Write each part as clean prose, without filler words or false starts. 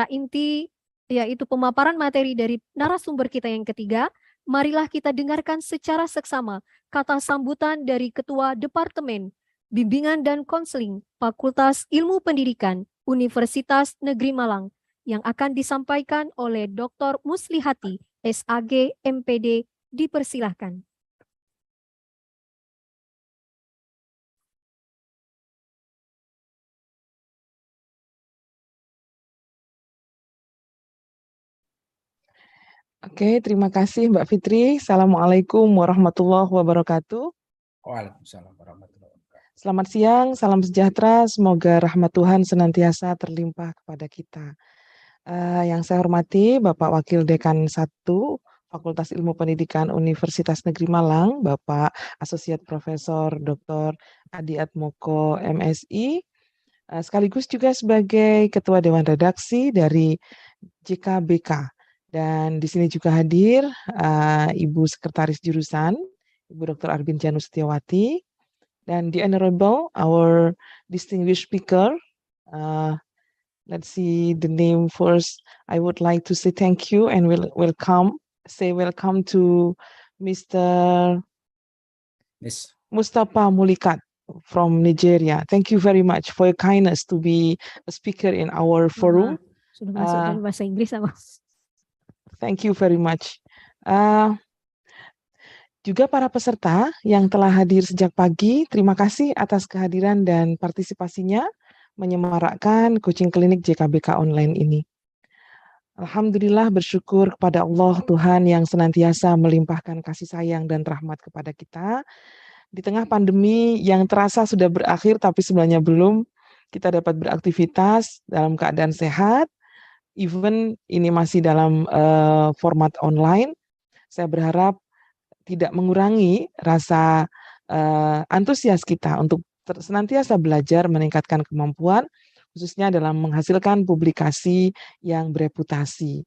inti yaitu pemaparan materi dari narasumber kita yang ketiga, marilah kita dengarkan secara seksama kata sambutan dari Ketua Departemen Bimbingan dan Konseling Fakultas Ilmu Pendidikan Universitas Negeri Malang yang akan disampaikan oleh Dr. Muslihati, SAG, MPD, dipersilahkan. Oke, terima kasih Mbak Fitri. Assalamualaikum warahmatullahi wabarakatuh. Waalaikumsalam warahmatullahi wabarakatuh. Selamat siang, salam sejahtera. Semoga rahmat Tuhan senantiasa terlimpah kepada kita. Yang saya hormati Bapak Wakil Dekan 1 Fakultas Ilmu Pendidikan Universitas Negeri Malang, Bapak Asosiat Profesor Dr. Adi Atmoko, MSI, sekaligus juga sebagai Ketua Dewan Redaksi dari JKBK. Dan di sini juga hadir Ibu Sekretaris Jurusan, Ibu Dr. Arbin Janus Setiawati, dan the Honorable, our distinguished speaker. Let's see the name first. I would like to say thank you and welcome to Mr. Yes. Mustafa Mulikat from Nigeria. Thank you very much for your kindness to be a speaker in our forum. Sudah masuk dari bahasa Inggris sama. Thank you very much. Juga para peserta yang telah hadir sejak pagi, terima kasih atas kehadiran dan partisipasinya menyemarakkan coaching klinik JKBK online ini. Alhamdulillah bersyukur kepada Allah Tuhan yang senantiasa melimpahkan kasih sayang dan rahmat kepada kita. Di tengah pandemi yang terasa sudah berakhir tapi sebenarnya belum, kita dapat beraktivitas dalam keadaan sehat. Even ini masih dalam format online, saya berharap tidak mengurangi rasa antusias kita untuk senantiasa belajar meningkatkan kemampuan, khususnya dalam menghasilkan publikasi yang bereputasi.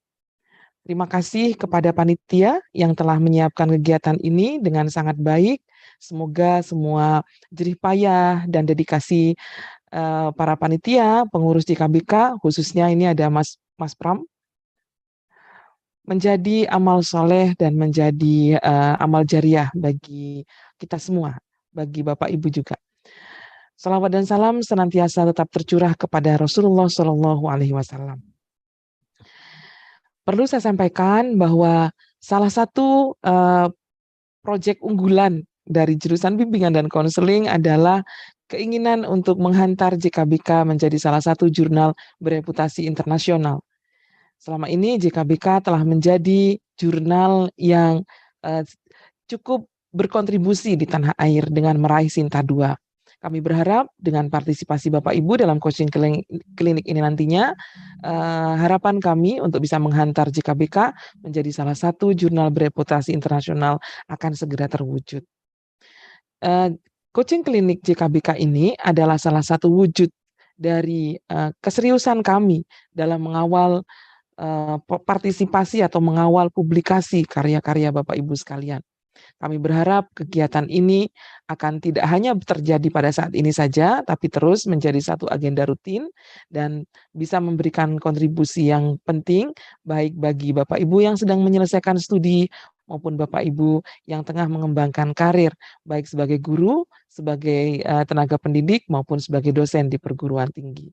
Terima kasih kepada panitia yang telah menyiapkan kegiatan ini dengan sangat baik. Semoga semua jerih payah dan dedikasi para panitia, pengurus JKBK, khususnya ini ada Mas Pram, menjadi amal soleh dan menjadi amal jariah bagi kita semua, bagi Bapak Ibu juga. Salawat dan salam senantiasa tetap tercurah kepada Rasulullah SAW. Perlu saya sampaikan bahwa salah satu proyek unggulan dari jurusan bimbingan dan konseling adalah keinginan untuk menghantar JKBK menjadi salah satu jurnal bereputasi internasional. Selama ini JKBK telah menjadi jurnal yang cukup berkontribusi di tanah air dengan meraih Sinta 2. Kami berharap dengan partisipasi Bapak Ibu dalam coaching klinik ini nantinya, harapan kami untuk bisa menghantar JKBK menjadi salah satu jurnal bereputasi internasional akan segera terwujud. Coaching klinik JKBK ini adalah salah satu wujud dari keseriusan kami dalam mengawal partisipasi atau mengawal publikasi karya-karya Bapak Ibu sekalian. Kami berharap kegiatan ini akan tidak hanya terjadi pada saat ini saja, tapi terus menjadi satu agenda rutin dan bisa memberikan kontribusi yang penting baik bagi Bapak Ibu yang sedang menyelesaikan studi maupun Bapak Ibu yang tengah mengembangkan karir baik sebagai guru, sebagai tenaga pendidik maupun sebagai dosen di perguruan tinggi.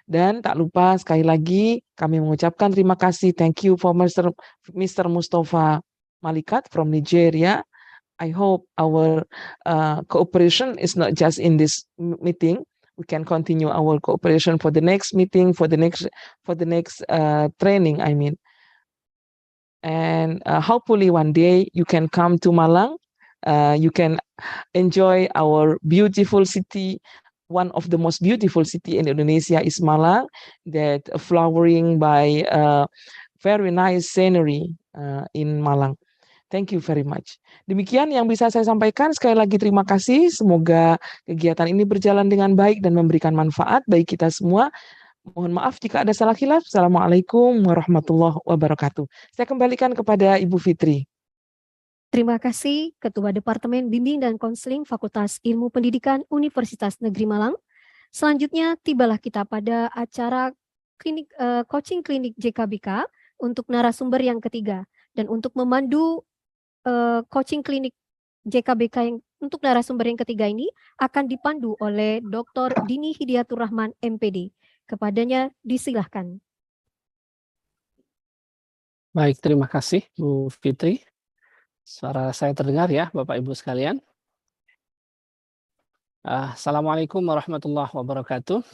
Dan tak lupa sekali lagi kami mengucapkan terima kasih, thank you for Mr. Mustafa Malikat from Nigeria. I hope our cooperation is not just in this meeting. We can continue our cooperation for the next meeting, for the next training. I mean, and hopefully one day you can come to Malang. You can enjoy our beautiful city. One of the most beautiful city in Indonesia is Malang, that flowering by very nice scenery in Malang. Thank you very much. Demikian yang bisa saya sampaikan. Sekali lagi terima kasih. Semoga kegiatan ini berjalan dengan baik dan memberikan manfaat bagi kita semua. Mohon maaf jika ada salah khilaf. Assalamualaikum warahmatullahi wabarakatuh. Saya kembalikan kepada Ibu Fitri. Terima kasih Ketua Departemen Bimbing dan Konseling Fakultas Ilmu Pendidikan Universitas Negeri Malang. Selanjutnya tibalah kita pada acara coaching klinik JKBK untuk narasumber yang ketiga. Dan untuk memandu coaching klinik JKBK yang untuk narasumber yang ketiga ini akan dipandu oleh Dr. Dini Hidayatur Rahman, MPD. Kepadanya disilahkan. Baik, terima kasih Bu Fitri. Suara saya terdengar ya, Bapak Ibu sekalian. Assalamualaikum warahmatullahi wabarakatuh.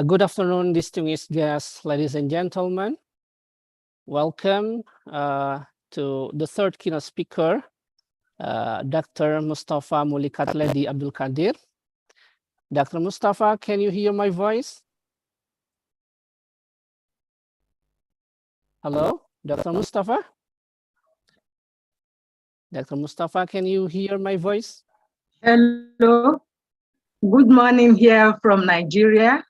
Good afternoon, distinguished guests, ladies and gentlemen. Welcome to the third keynote speaker, Dr. Mustafa Mulikat Ledi Abdul Qadir. Dr. Mustafa, can you hear my voice? Hello, Dr. Mustafa? Dr. Mustafa, can you hear my voice? Hello. Good morning here from Nigeria.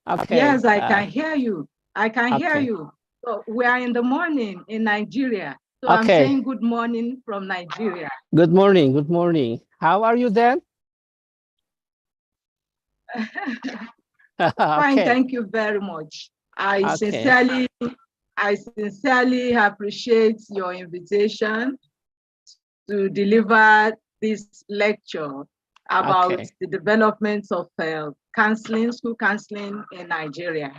Okay. Yes, I can hear you. I can hear okay. you. So we are in the morning in Nigeria. So Okay. I'm saying good morning from Nigeria. Good morning. Good morning. How are you then? Fine, Okay. thank you very much. I Okay. sincerely appreciate your invitation to deliver this lecture about Okay. the development of counseling, school counseling in Nigeria.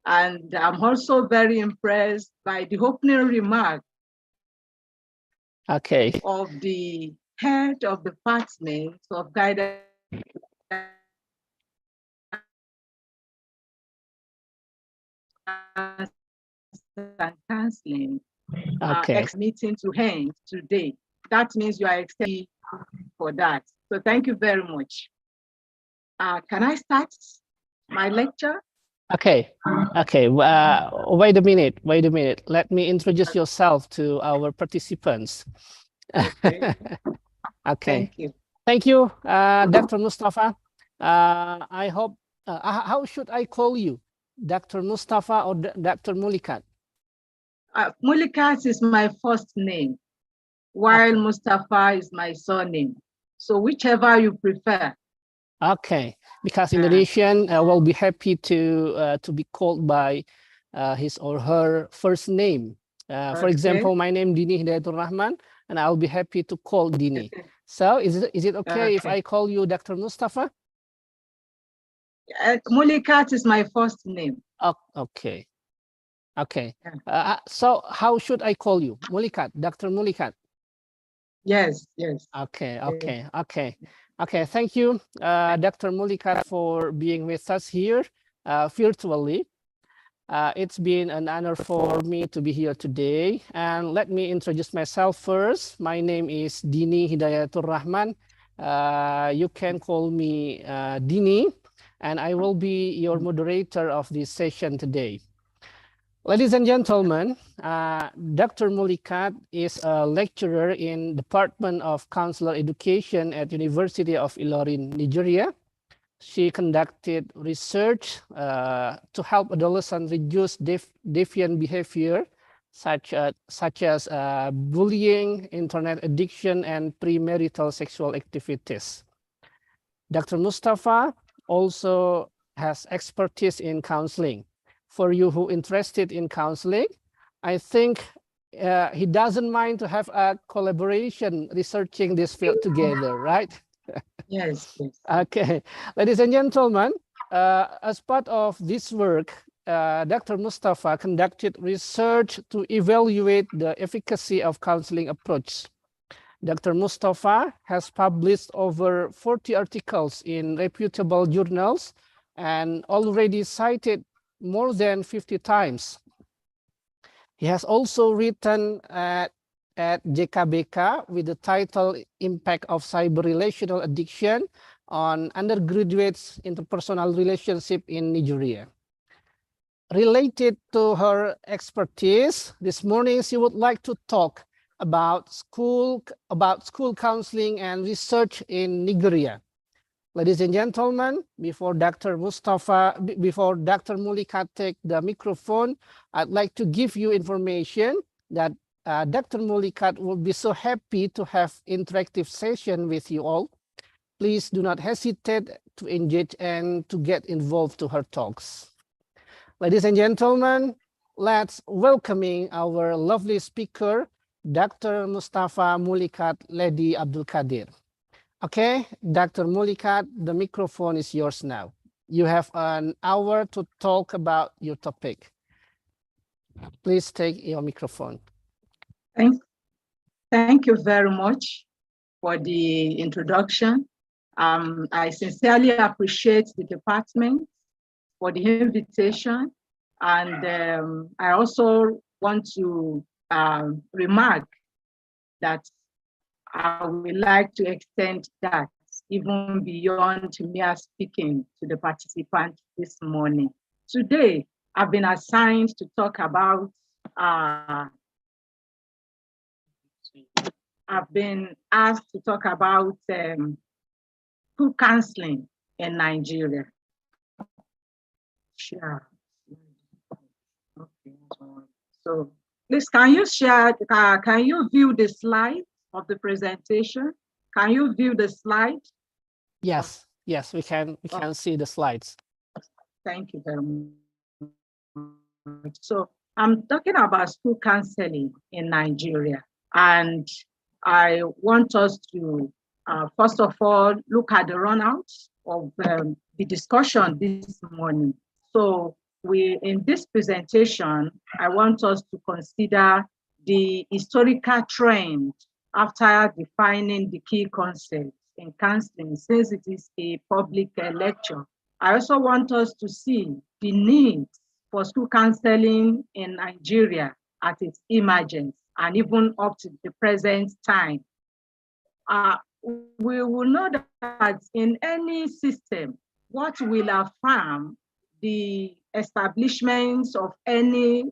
And I'm also very impressed by the opening remark Okay. of the head of the department of guidance and counseling Okay. meeting to end today. That means you are extending for that. So thank you very much. Can I start my lecture? Okay. Okay. Wait a minute. Wait a minute. Let me introduce yourself to our participants. Okay. Okay. Thank you. Thank you, Dr. Mustafa. I hope, how should I call you? Dr. Mustafa or Dr. Mulikat? Mulikat is my first name, while Okay. Mustafa is my surname. So whichever you prefer. Okay, because Indonesian will be happy to be called by his or her first name. For example, my name Dini Hidayatur Rahman, and I'll be happy to call Dini. So is it okay if I call you Dr. Mustafa? Mulikat is my first name. Oh, okay. Okay. So how should I call you? Mulikat, Dr. Mulikat? Yes, yes. Okay, okay, okay. Okay, thank you, Dr. Mulikat, for being with us here virtually. It's been an honor for me to be here today. And let me introduce myself first. My name is Dini Hidayatur Rahman. You can call me Dini, and I will be your moderator of this session today. Ladies and gentlemen, Dr. Mulikat is a lecturer in Department of Counselor Education at University of Ilorin, Nigeria. She conducted research to help adolescents reduce deviant behavior, such as bullying, internet addiction, and premarital sexual activities. Dr. Mustafa also has expertise in counseling. For you who are interested in counseling, I think he doesn't mind to have a collaboration researching this field together, right? Yes, yes. Okay, ladies and gentlemen, as part of this work, Dr. Mustafa conducted research to evaluate the efficacy of counseling approach. Dr. Mustafa has published over 40 articles in reputable journals and already cited more than 50 times. He has also written at JKBK with the title Impact of Cyber Relational Addiction on Undergraduates' Interpersonal Relationship in Nigeria. Related to her expertise, this morning she would like to talk about school counseling and research in Nigeria. Ladies and gentlemen, before Dr. Mulikat take the microphone, I'd like to give you information that Dr. Mulikat will be so happy to have interactive session with you all. Please do not hesitate to engage and to get involved to her talks. Ladies and gentlemen, let's welcoming our lovely speaker, Dr. Mustafa Mulikat Lady Abdul Qadir. Okay, Dr. Mulikat, the microphone is yours now. You have an hour to talk about your topic. Please take your microphone. Thank you very much for the introduction. I sincerely appreciate the department for the invitation. And I also want to remark that I would like to extend that even beyond mere speaking to the participants this morning. Today, I've been assigned to talk about I've been asked to talk about school counseling in Nigeria. Sure. Okay. So please, can you share, can you view the slide of the presentation? Can you view the slide? Yes, yes, we can see the slides. Thank you very much. So I'm talking about school counseling in Nigeria. And I want us to, first of all, look at the runouts of the discussion this morning. So in this presentation, I want us to consider the historical trend after defining the key concepts in counseling, since it is a public lecture. I also want us to see the need for school counseling in Nigeria at its emergence and even up to the present time. We will know that in any system, what will affirm the establishments of any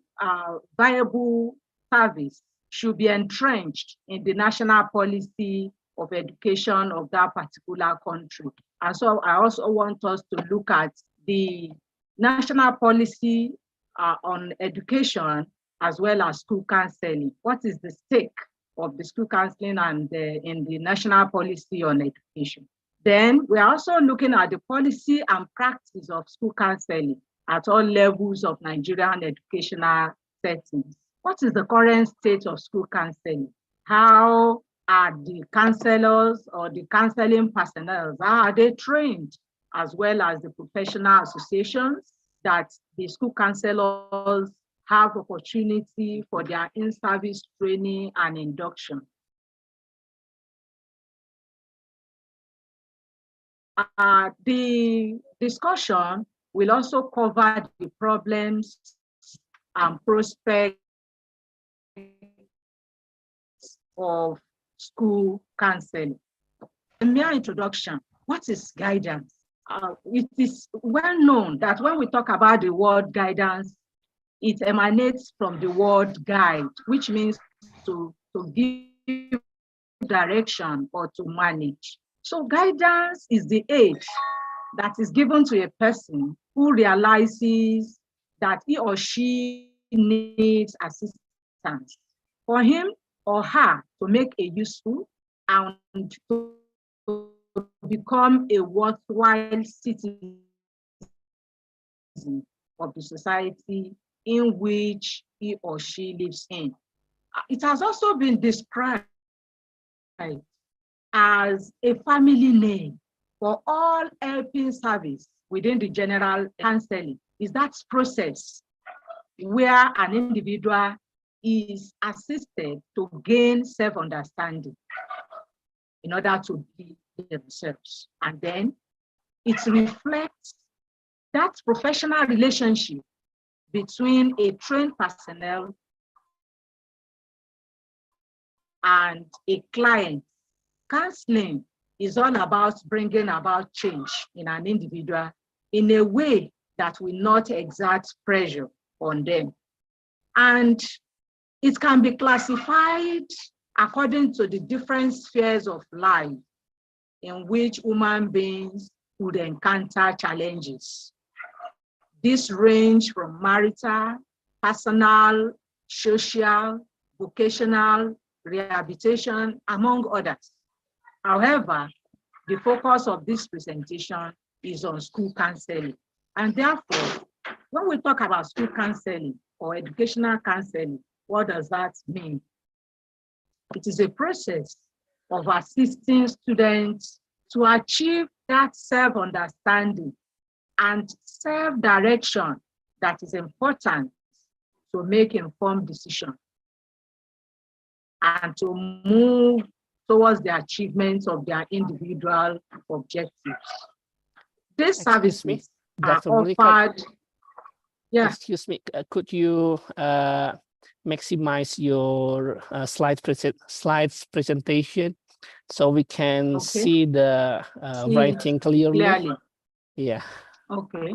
viable service should be entrenched in the national policy of education of that particular country. And so I also want us to look at the national policy on education as well as school counseling. What is the stake of the school counseling and in the national policy on education? Then we're also looking at the policy and practice of school counseling at all levels of Nigerian educational settings. What is the current state of school counseling? How are the counselors or the counseling personnel, how are they trained, as well as the professional associations that the school counselors have opportunity for their in-service training and induction? The discussion will also cover the problems and prospects of school counseling. A mere introduction, what is guidance? It is well known that when we talk about the word guidance, it emanates from the word guide, which means to give direction or to manage. So guidance is the aid that is given to a person who realizes that he or she needs assistance for him or her to make a useful and to become a worthwhile citizen of the society in which he or she lives in. It has also been described as a family name for all helping service within the general counseling. Is that process where an individual is assisted to gain self-understanding in order to be themselves. And then it reflects that professional relationship between a trained personnel and a client. Counseling is all about bringing about change in an individual in a way that will not exert pressure on them. And it can be classified according to the different spheres of life in which human beings would encounter challenges. These range from marital, personal, social, vocational, rehabilitation, among others. However, the focus of this presentation is on school counseling. And therefore, when we talk about school counseling or educational counseling, what does that mean? It is a process of assisting students to achieve that self-understanding and self-direction that is important to make informed decisions and to move towards the achievement of their individual objectives. These services are Dr. Monica, offered. Yeah. excuse me, could you maximize your slides presentation so we can see the writing clearly? Yeah. Okay.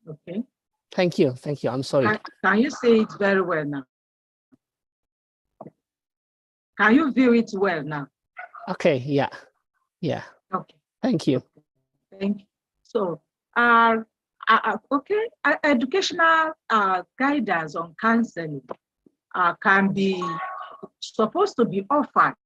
Okay. Thank you. Thank you. I'm sorry. Can you see it very well now? Can you view it well now? Okay. Yeah. Yeah. Okay. Thank you. Thank you. So, educational guidance on counseling can be supposed to be offered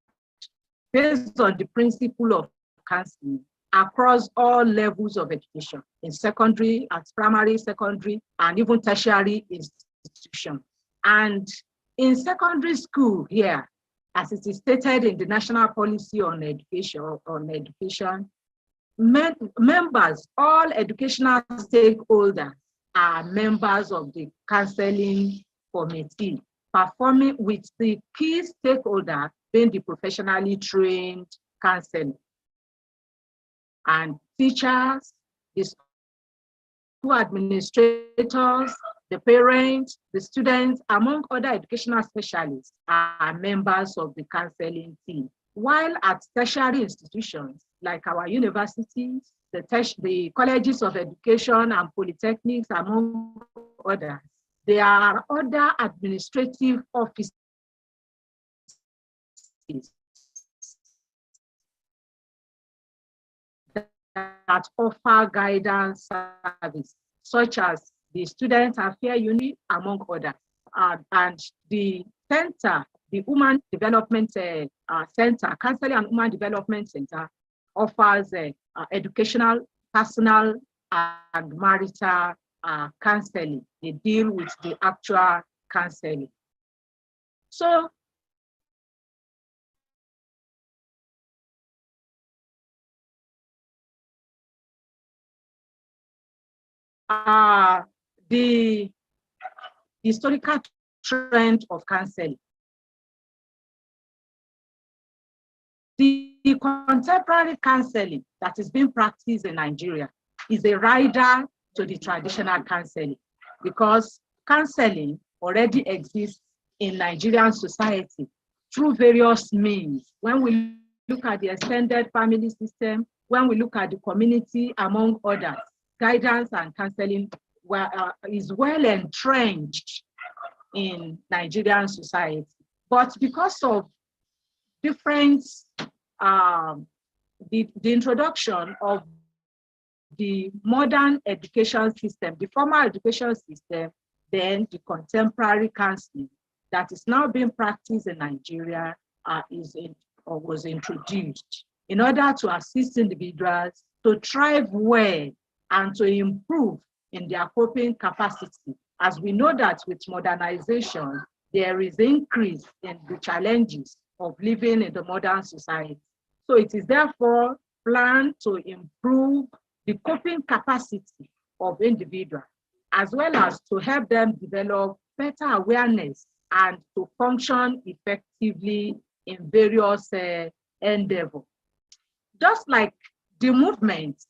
based on the principle of counseling across all levels of education, in secondary, at primary, secondary, and even tertiary institutions. And in secondary school here, as it is stated in the National Policy on Education, members, all educational stakeholders are members of the counseling committee, performing with the key stakeholder being the professionally trained counselor. And teachers, the school administrators, the parents, the students, among other educational specialists, are members of the counseling team. While at tertiary institutions, like our universities, the colleges of education and polytechnics, among others, there are other administrative offices that offer guidance service, such as the Student Affairs Unit, among others. And the center, the Human Development Center, Counseling and Human Development Center, offers educational, personal, and marital counseling. They deal with the actual counseling. So, the historical trend of counseling. The contemporary counseling that is being practiced in Nigeria is a rider to the traditional counseling, because counseling already exists in Nigerian society through various means. When we look at the extended family system, when we look at the community, among others, guidance and counseling is well entrenched in Nigerian society. But because of different, the introduction of the modern education system, the formal education system, then the contemporary counseling that is now being practiced in Nigeria was introduced in order to assist individuals to thrive well and to improve in their coping capacity. As we know that with modernization, there is increase in the challenges of living in the modern society. So it is therefore planned to improve the coping capacity of individuals, as well as to help them develop better awareness and to function effectively in various endeavors. Just like the movement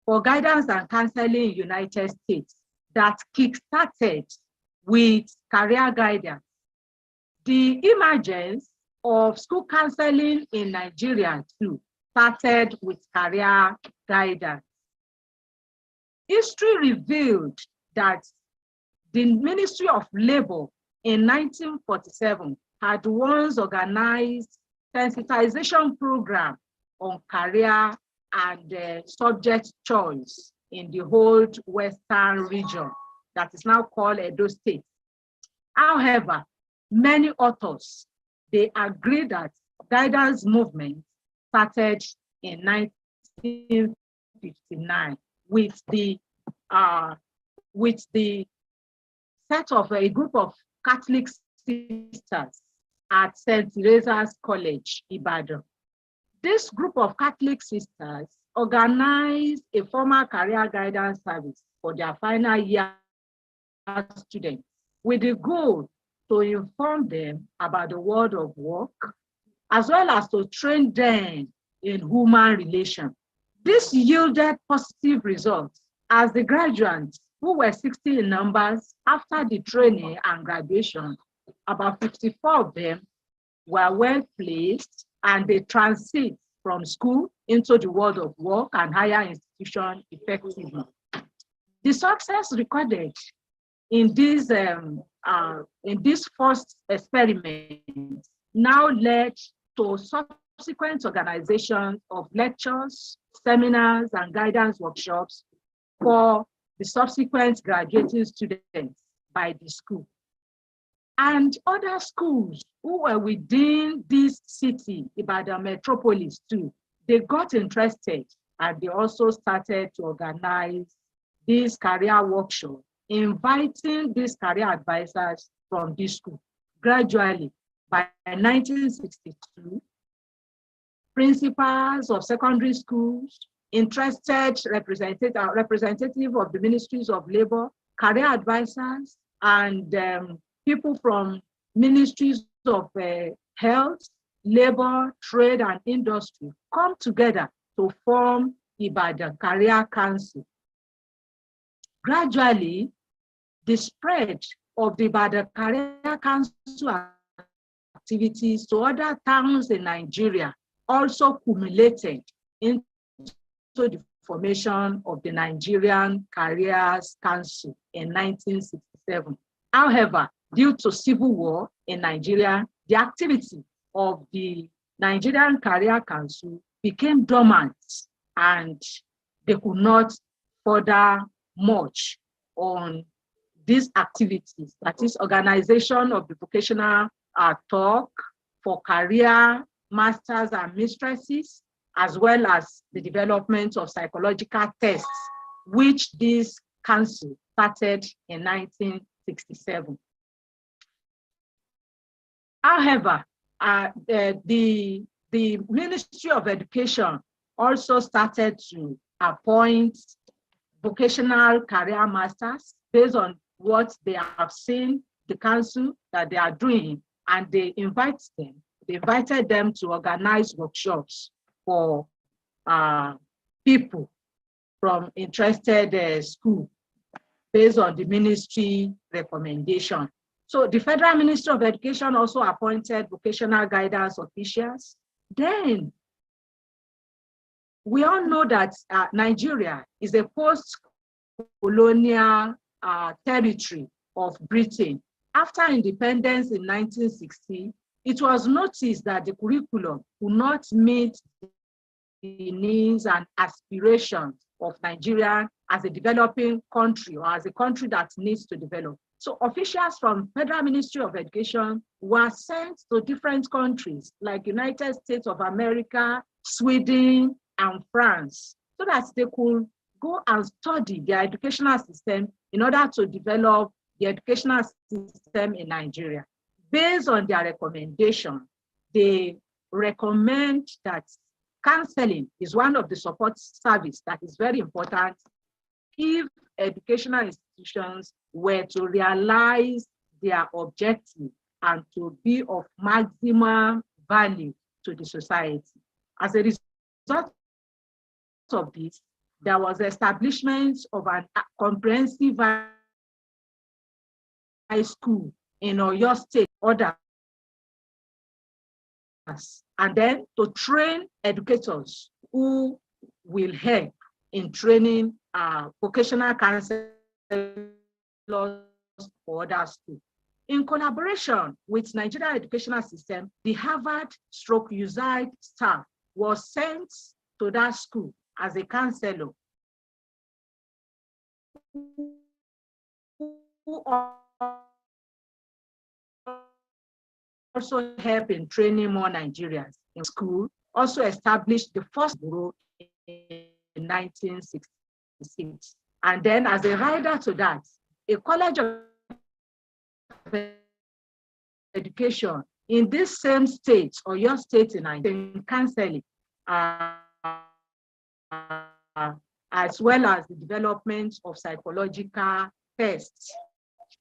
for guidance and counseling in the United States that kick-started with career guidance, the emergence of school counseling in Nigeria too started with career guidance. History revealed that the Ministry of Labor in 1947 had once organized sensitization program on career and subject choice in the whole Western region that is now called Edo State. However, many authors, they agree that guidance movement started in 1959 with the set of a group of Catholic sisters at St. Teresa's College, Ibadan. This group of Catholic sisters organized a formal career guidance service for their final year students with the goal to inform them about the world of work, as well as to train them in human relations. This yielded positive results as the graduates, who were 60 in numbers, after the training and graduation, about 54 of them were well placed and they transit from school into the world of work and higher institution effectively. The success recorded in this first experiment now led to subsequent organization of lectures, seminars, and guidance workshops for the subsequent graduating students by the school. And other schools who were within this city, Ibadan metropolis too, they got interested and they also started to organize this career workshop, inviting these career advisors from this school. Gradually, by 1962, principals of secondary schools, interested representative of the ministries of labor, career advisors, and people from ministries of health, labor, trade, and industry come together to form Ibadan Career Council. Gradually, the spread of the Ibadan Career Council activities to other towns in Nigeria also culminated into the formation of the Nigerian Careers Council in 1967. However, due to civil war in Nigeria, the activity of the Nigerian Career Council became dormant and they could not further much on these activities, that is organization of the vocational talk for career masters and mistresses, as well as the development of psychological tests, which this council started in 1967. However, the Ministry of Education also started to appoint vocational career masters based on what they have seen the council that they are doing, and they invited them to organize workshops for people from interested schools based on the ministry recommendation. So the Federal Ministry of Education also appointed vocational guidance officials. Then we all know that Nigeria is a post-colonial territory of Britain. After independence in 1960, it was noticed that the curriculum would not meet the needs and aspirations of Nigeria as a developing country or as a country that needs to develop. So officials from Federal Ministry of Education were sent to different countries like United States of America, Sweden, and France, so that they could go and study their educational system in order to develop the educational system in Nigeria. Based on their recommendation, they recommend that counseling is one of the support services that is very important if educational institutions were to realize their objective and to be of maximum value to the society. As a result of this, there was establishment of a comprehensive high school in Oyo State, others, and then to train educators who will help in training vocational counselors for other schools. In collaboration with Nigeria educational system, the Harvard/USAID staff was sent to that school as a counselor who also help in training more Nigerians in school, also established the first bureau in 1960. seats. And then as a rider to that, a college of education in this same state or your state in Nigeria, counseling, as well as the development of psychological tests.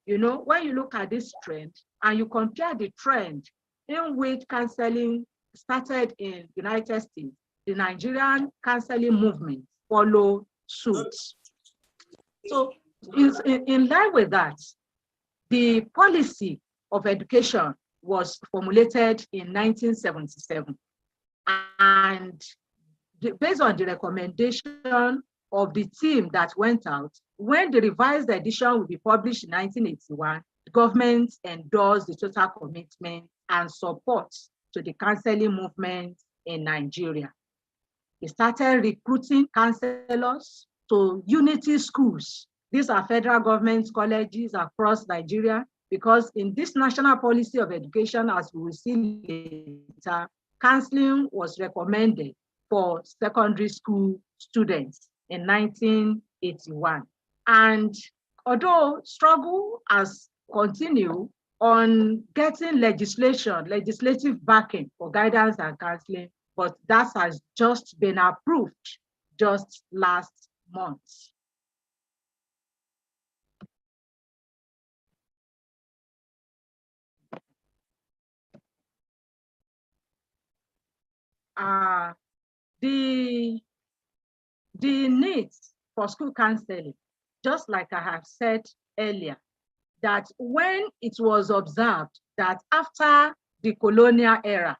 You know, when you look at this trend and you compare the trend in which counseling started in the United States, the Nigerian counseling movement followed suit. So in line with that, the policy of education was formulated in 1977. And based on the recommendation of the team that went out, when the revised edition will be published in 1981, the government endorsed the total commitment and support to the counseling movement in Nigeria. They started recruiting counselors to unity schools. These are federal government colleges across Nigeria, because in this national policy of education, as we will see later, counseling was recommended for secondary school students in 1981. And although struggle has continued on getting legislative backing for guidance and counseling, but that has just been approved just last month. The needs for school counseling, just like I have said earlier, that when it was observed that after the colonial era,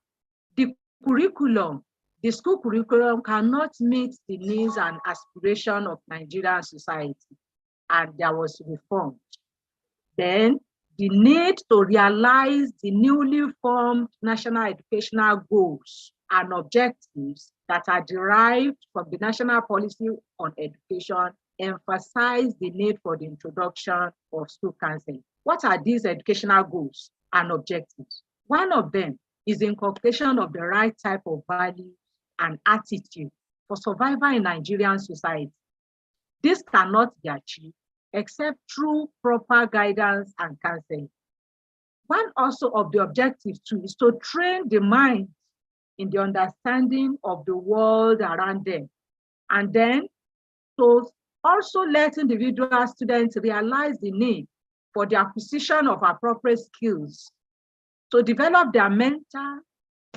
the school curriculum cannot meet the needs and aspirations of Nigerian society, and there was reform. Then the need to realize the newly formed national educational goals and objectives that are derived from the national policy on education emphasize the need for the introduction of school counseling. What are these educational goals and objectives? One of them is the inculcation of the right type of values and attitude for survival in Nigerian society. This cannot be achieved except through proper guidance and counseling. One also of the objectives too is to train the mind in the understanding of the world around them, and then to also let individual students realize the need for the acquisition of appropriate skills to develop their mental,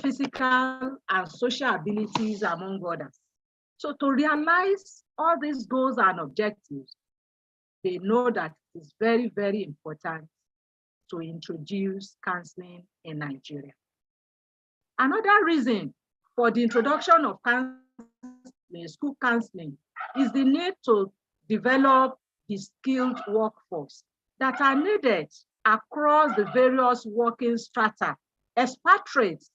physical, and social abilities, among others. So to realize all these goals and objectives, they know that it is very, very important to introduce counseling in Nigeria. Another reason for the introduction of counseling, school counseling, is the need to develop the skilled workforce that are needed across the various working strata. Expatriates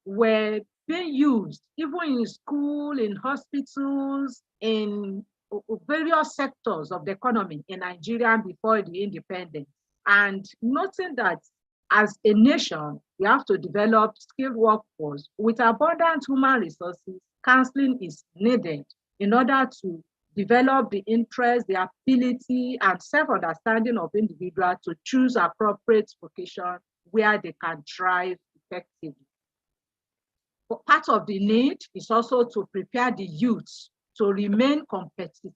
were being used even in school, in hospitals, in various sectors of the economy in Nigeria before the independence. And noting that as a nation, we have to develop skilled workforce with abundant human resources, counseling is needed in order to develop the interest, the ability, and self-understanding of individuals to choose appropriate vocation where they can thrive effectively. But part of the need is also to prepare the youth to remain competitive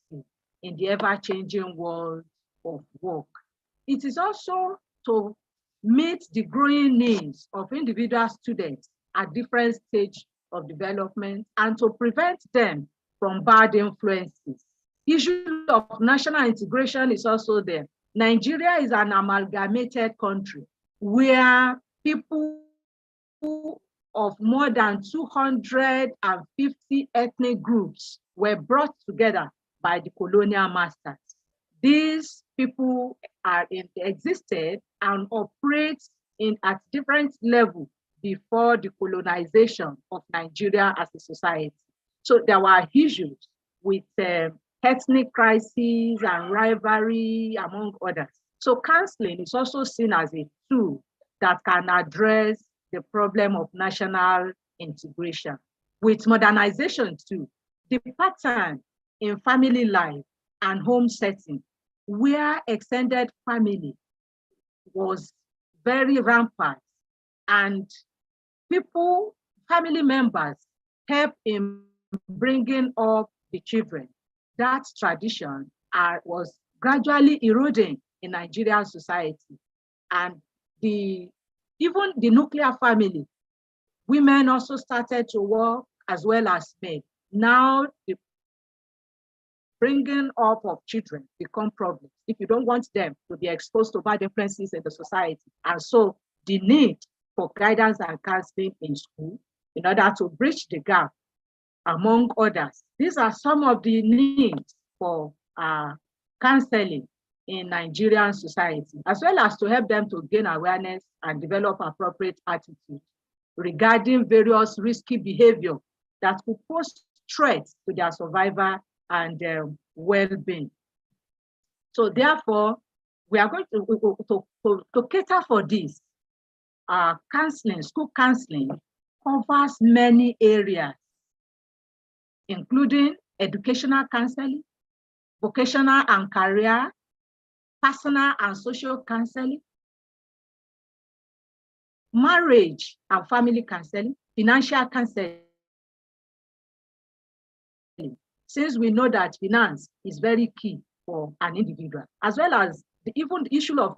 in the ever-changing world of work. It is also to meet the growing needs of individual students at different stages of development and to prevent them from bad influences. Issue of national integration is also there. Nigeria is an amalgamated country where people of more than 250 ethnic groups were brought together by the colonial masters. These people existed and operate at different levels before the colonization of Nigeria as a society. So there were issues with ethnic crises and rivalry, among others. So counseling is also seen as a tool that can address the problem of national integration. With modernization too, the pattern in family life and home setting, where extended family was very rampant, and family members help in bringing up the children. That tradition was gradually eroding in Nigerian society. And even the nuclear family, women also started to work as well as men. Now the bringing up of children become problems if you don't want them to be exposed to bad influences in the society. And so the need for guidance and counseling in school in order to bridge the gap, among others. These are some of the needs for counseling in Nigerian society, as well as to help them to gain awareness and develop appropriate attitudes regarding various risky behavior that could pose threats to their survival and well-being. So therefore, we are going to cater for this. Counseling, school counseling covers many areas, including educational counseling, vocational and career, personal and social counseling, marriage and family counseling, financial counseling. Since we know that finance is very key for an individual, as well as even the issue of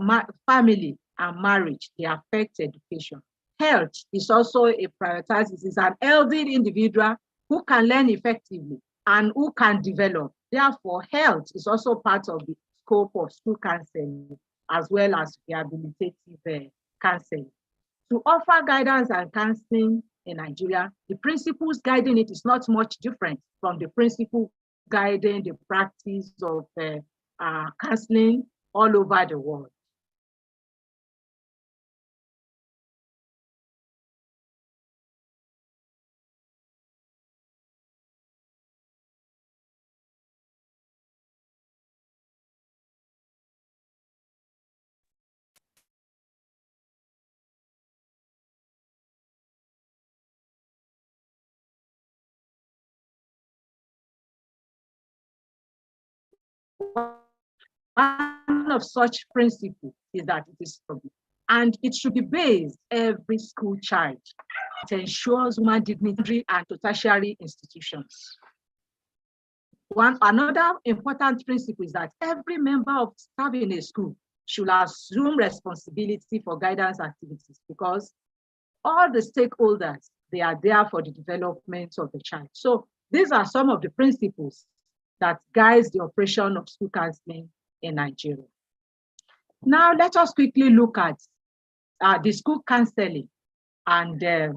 family and marriage, they affect education. Health is also a priority. This is an healthy individual who can learn effectively and who can develop. Therefore, health is also part of the scope of school counseling, as well as rehabilitative counseling. To offer guidance and counseling in Nigeria, the principles guiding it is not much different from the principle guiding the practice of counseling all over the world. One of such principles is that it is public, and it should be based every school child. It ensures human dignity and to tertiary institutions. Another important principle is that every member of staff in a school should assume responsibility for guidance activities, because all the stakeholders, they are there for the development of the child. So these are some of the principles that guides the operation of school counseling in Nigeria. Now, let us quickly look at the school counseling and the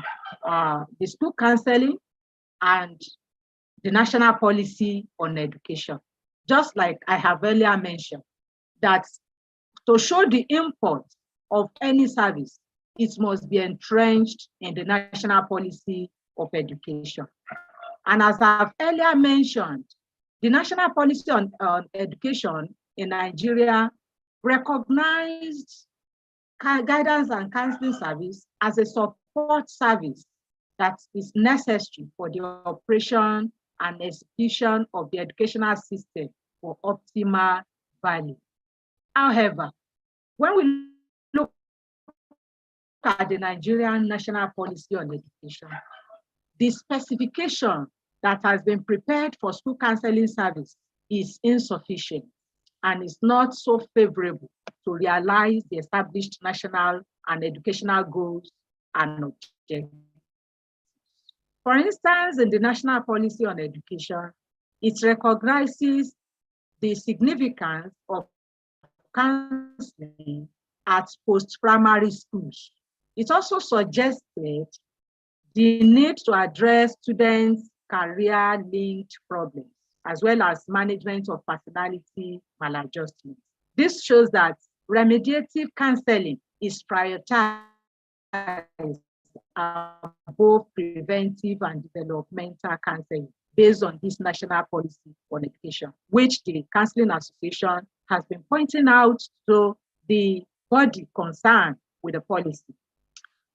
national policy on education. Just like I have earlier mentioned, that to show the import of any service, it must be entrenched in the national policy of education. And as I've earlier mentioned, the national policy on education in Nigeria recognized guidance and counseling service as a support service that is necessary for the operation and execution of the educational system for optimal value. However, when we look at the Nigerian national policy on education, the specification that has been prepared for school counseling service is insufficient and is not so favorable to realize the established national and educational goals and objectives. For instance, in the national policy on education, it recognizes the significance of counseling at post-primary schools. It also suggested the need to address students' career-linked problems, as well as management of personality maladjustment. This shows that remediative counseling is prioritized above preventive and developmental counseling based on this national policy on education, which the Counseling Association has been pointing out to the body concerned with the policy.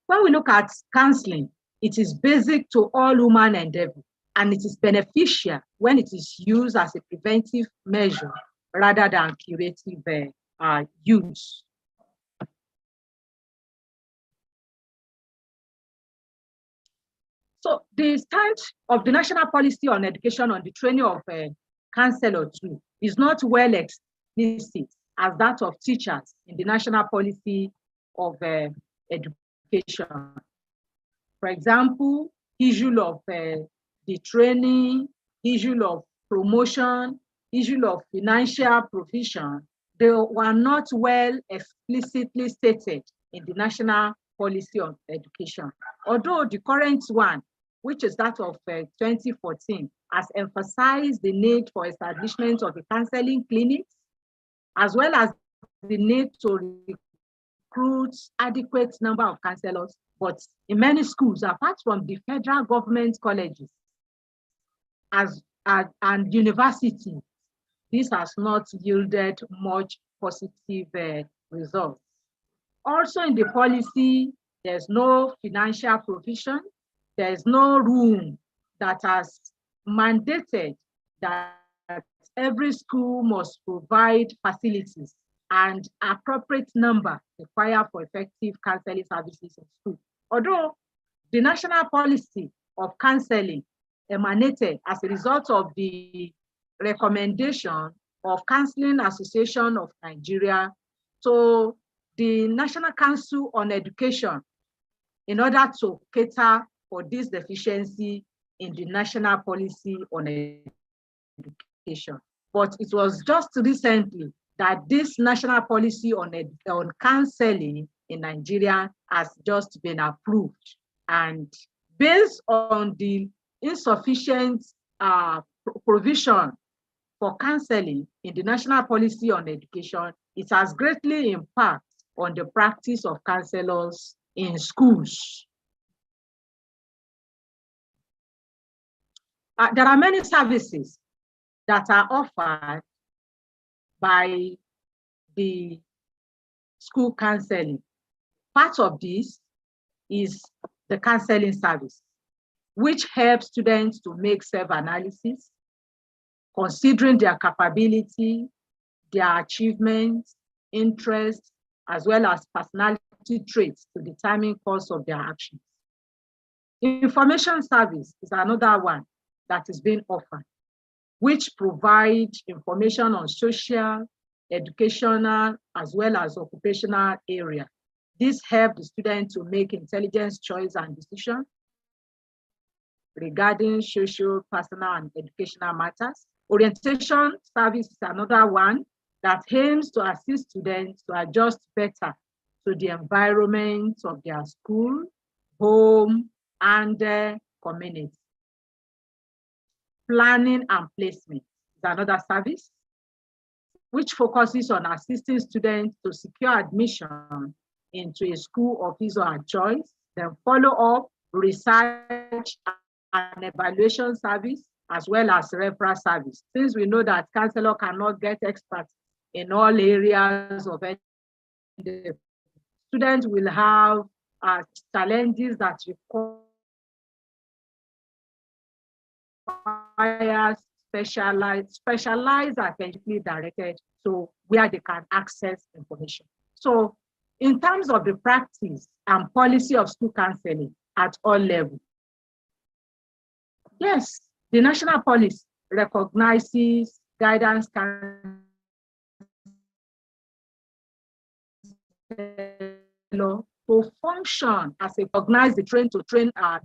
When we look at counseling, it is basic to all human endeavor and it is beneficial when it is used as a preventive measure rather than curative use. So the stand of the national policy on education on the training of counselor too is not well explicit as that of teachers in the national policy of education. For example, issue of the training, issue of promotion, issue of financial provision, they were not well explicitly stated in the national policy on education. Although the current one, which is that of 2014, has emphasized the need for establishment of a counseling clinics, as well as the need to recruit adequate number of counselors. But in many schools, apart from the federal government colleges and universities, this has not yielded much positive results. Also in the policy, there's no financial provision. There's no room that has mandated that every school must provide facilities and appropriate number required for effective counseling services in school. Although the national policy of counseling emanated as a result of the recommendation of Counseling Association of Nigeria to the National Council on Education in order to cater for this deficiency in the national policy on education. But it was just recently that this national policy on counseling in Nigeria has just been approved. And based on the insufficient provision for counseling in the national policy on education, it has greatly impacted on the practice of counselors in schools. There are many services that are offered by the school counseling. Part of this is the counseling service, which helps students to make self-analysis, considering their capability, their achievements, interests, as well as personality traits to determine course of their actions. Information service is another one that is being offered, which provides information on social, educational, as well as occupational area. This helps the student to make intelligent choice and decision regarding social, personal, and educational matters. Orientation service is another one that aims to assist students to adjust better to the environment of their school, home, and community. Planning and placement is another service which focuses on assisting students to secure admission into a school of his or her choice, then follow up, research, and evaluation service, as well as referral service. Since we know that counselor cannot get experts in all areas of it, the students will have challenges that require specialized attention directed to where they can access information. So in terms of the practice and policy of school counseling at all levels, yes, the national policy recognizes guidance counselor to function as a recognize the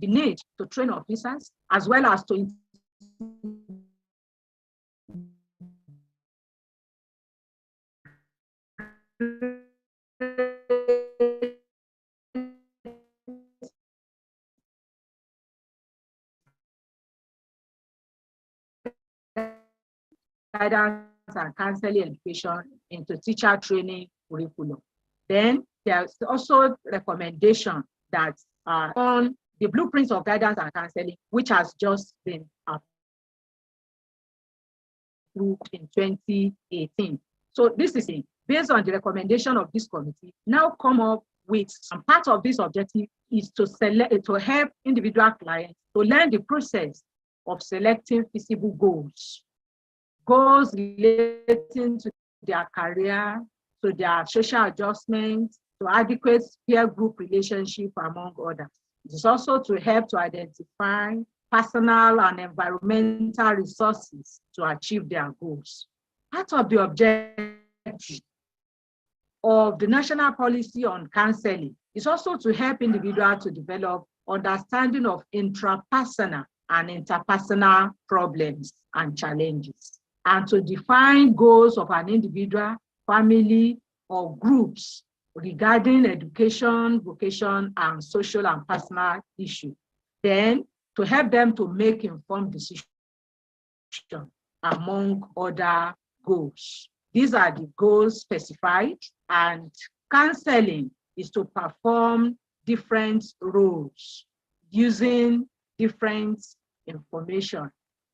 need to train officers, as well as to guidance and counseling education into teacher training curriculum. Then there's also recommendation that on the blueprints of guidance and counseling, which has just been approved in 2018. So this is based on the recommendation of this committee, now come up with some part of this objective is to help individual clients to learn the process of selecting feasible goals. Goals relating to their career, to their social adjustment, to adequate peer group relationship, among others. It is also to help to identify personal and environmental resources to achieve their goals. Part of the objective of the national policy on counseling is also to help individuals to develop understanding of intrapersonal and interpersonal problems and challenges, and to define goals of an individual, family, or groups regarding education, vocation, and social and personal issues. Then, to help them to make informed decisions among other goals. These are the goals specified, and counseling is to perform different roles using different information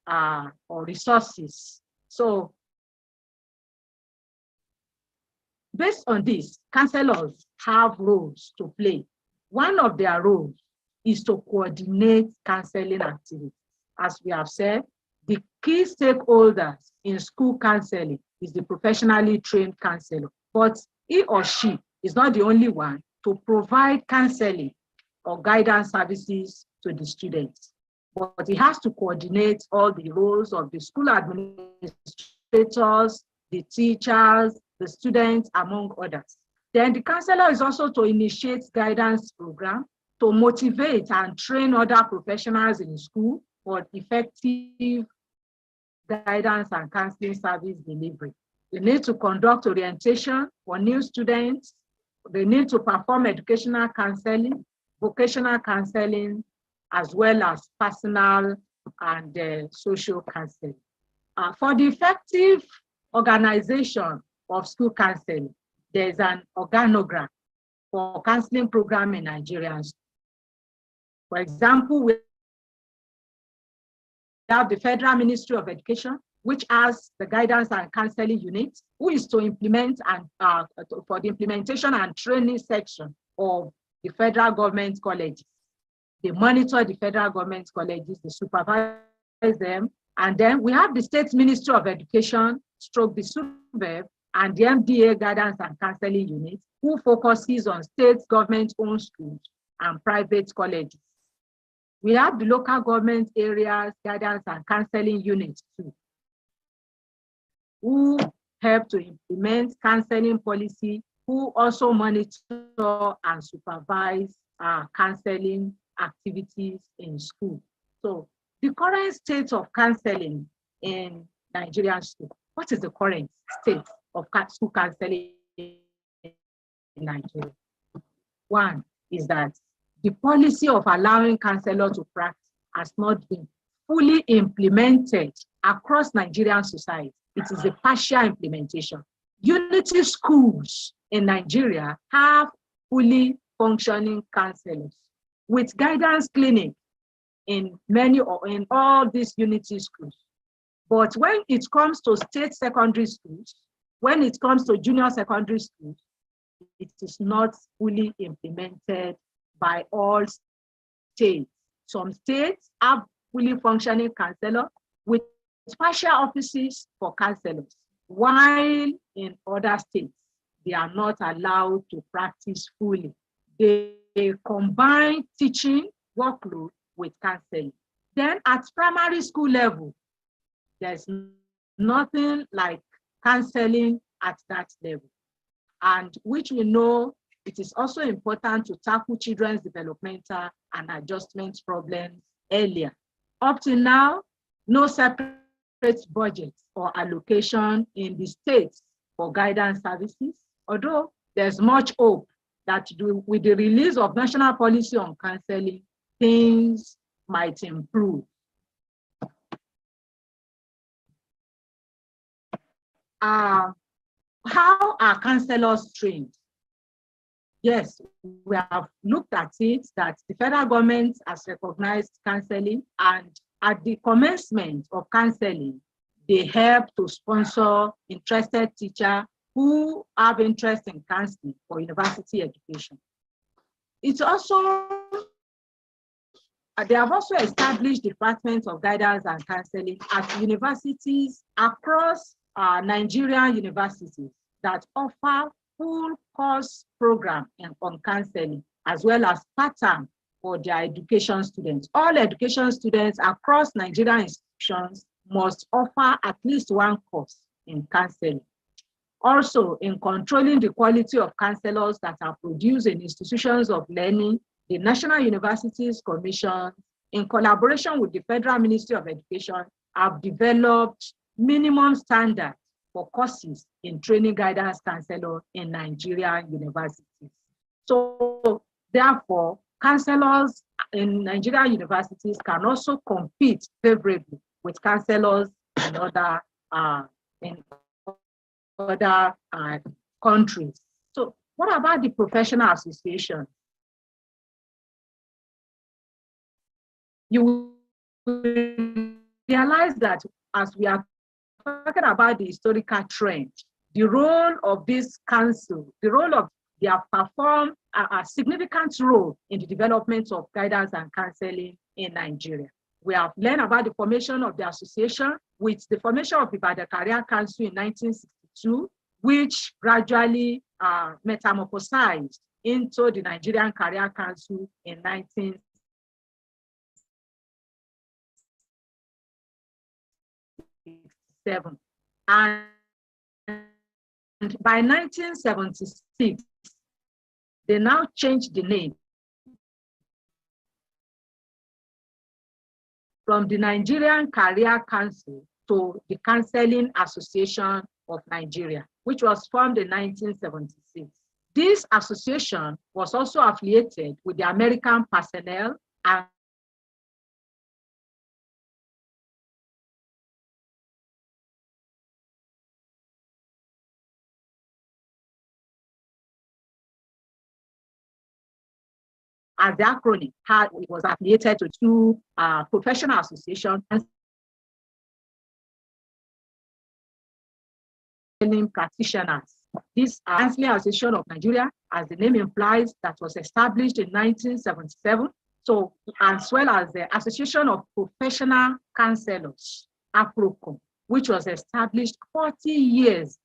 or resources. So, based on this, counselors have roles to play. One of their roles is to coordinate counseling activities. As we have said, the key stakeholders in school counseling is the professionally trained counselor, but he or she is not the only one to provide counseling or guidance services to the students, but he has to coordinate all the roles of the school administrators, the teachers, the students, among others. Then the counselor is also to initiate guidance program, to motivate and train other professionals in school for effective guidance and counseling service delivery. They need to conduct orientation for new students. They need to perform educational counseling, vocational counseling, as well as personal and social counseling. For the effective organization of school counseling, there's an organogram for counseling program in Nigeria. For example, we have the Federal Ministry of Education, which has the guidance and counseling unit, who is to implement and for the implementation and training section of the federal government colleges. They monitor the federal government colleges, they supervise them, and then we have the State Ministry of Education, stroke the SUBEB, and the MDA Guidance and Counseling Unit, who focuses on state government-owned schools and private colleges. We have the local government areas guidance and counseling units too, who help to implement counseling policy, who also monitor and supervise counseling activities in school. So the current state of counseling in Nigerian school, what is the current state of school counseling in Nigeria? One is that the policy of allowing counselors to practice has not been fully implemented across Nigerian society. It is a partial implementation. Unity schools in Nigeria have fully functioning counselors with guidance clinic in many or in all these unity schools. But when it comes to state secondary schools, when it comes to junior secondary schools, it is not fully implemented by all states. Some states have fully functioning counselors with partial offices for counselors, while in other states, they are not allowed to practice fully. They combine teaching workload with counseling. Then at primary school level, there's nothing like counseling at that level, and which we know it is also important to tackle children's developmental and adjustment problems earlier. Up to now, no separate budget or allocation in the states for guidance services, although there's much hope that with the release of national policy on counseling, things might improve. How are counselors trained? Yes, we have looked at it that the federal government has recognized counseling, and at the commencement of counseling, they help to sponsor interested teachers who have interest in counseling for university education. It also They have also established departments of guidance and counseling at universities across Nigerian universities that offer full course program on counseling, as well as part-time for their education students. All education students across Nigerian institutions must offer at least one course in counseling. Also, in controlling the quality of counselors that are produced in institutions of learning, the National Universities Commission, in collaboration with the Federal Ministry of Education, have developed minimum standards for courses in training guidance counselor in Nigerian universities. So, therefore, counselors in Nigerian universities can also compete favorably with counselors in other countries. So what about the professional association? You will realize that as we are talking about the historical trend, the role of this council, they have performed a significant role in the development of guidance and counseling in Nigeria. We have learned about the formation of the association with the formation of the Ibadan Career Council in 1962, which gradually metamorphosized into the Nigerian Career Council in 1967. And by 1976, they now changed the name from the Nigerian Career Council to the Counseling Association of Nigeria, which was formed in 1976. This association was also affiliated with the American Personnel and as the acronym, it was affiliated to two professional associations practitioners. This Counseling Association of Nigeria, as the name implies, that was established in 1977. So, as well as the Association of Professional Counselors, APROCOM, which was established 40 years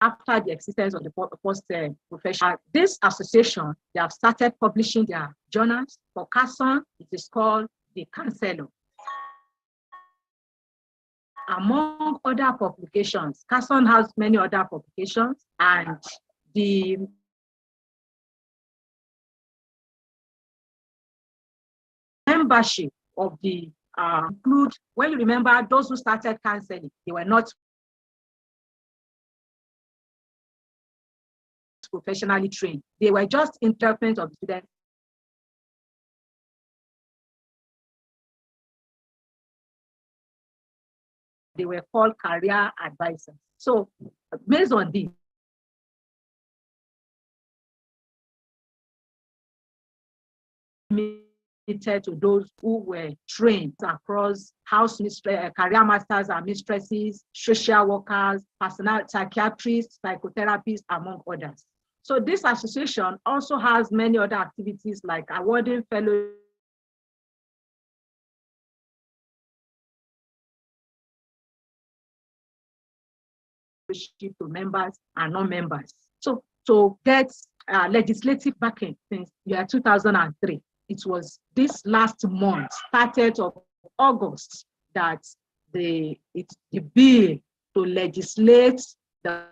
after the existence of the post-professional. This association, they have started publishing their journals. For CASON, it is called the Counselor. Among other publications, CASON has many other publications, and the membership of the include, when you remember those who started counseling, they were not professionally trained. They were just interpreters of students. They were called career advisors. So based on this, to those who were trained across house career masters and mistresses, social workers, personal psychiatrists, psychotherapists, among others. So this association also has many other activities like awarding fellowship to members and non-members. So to get legislative backing since year 2003, it was this last month, started of August, that the bill to legislate the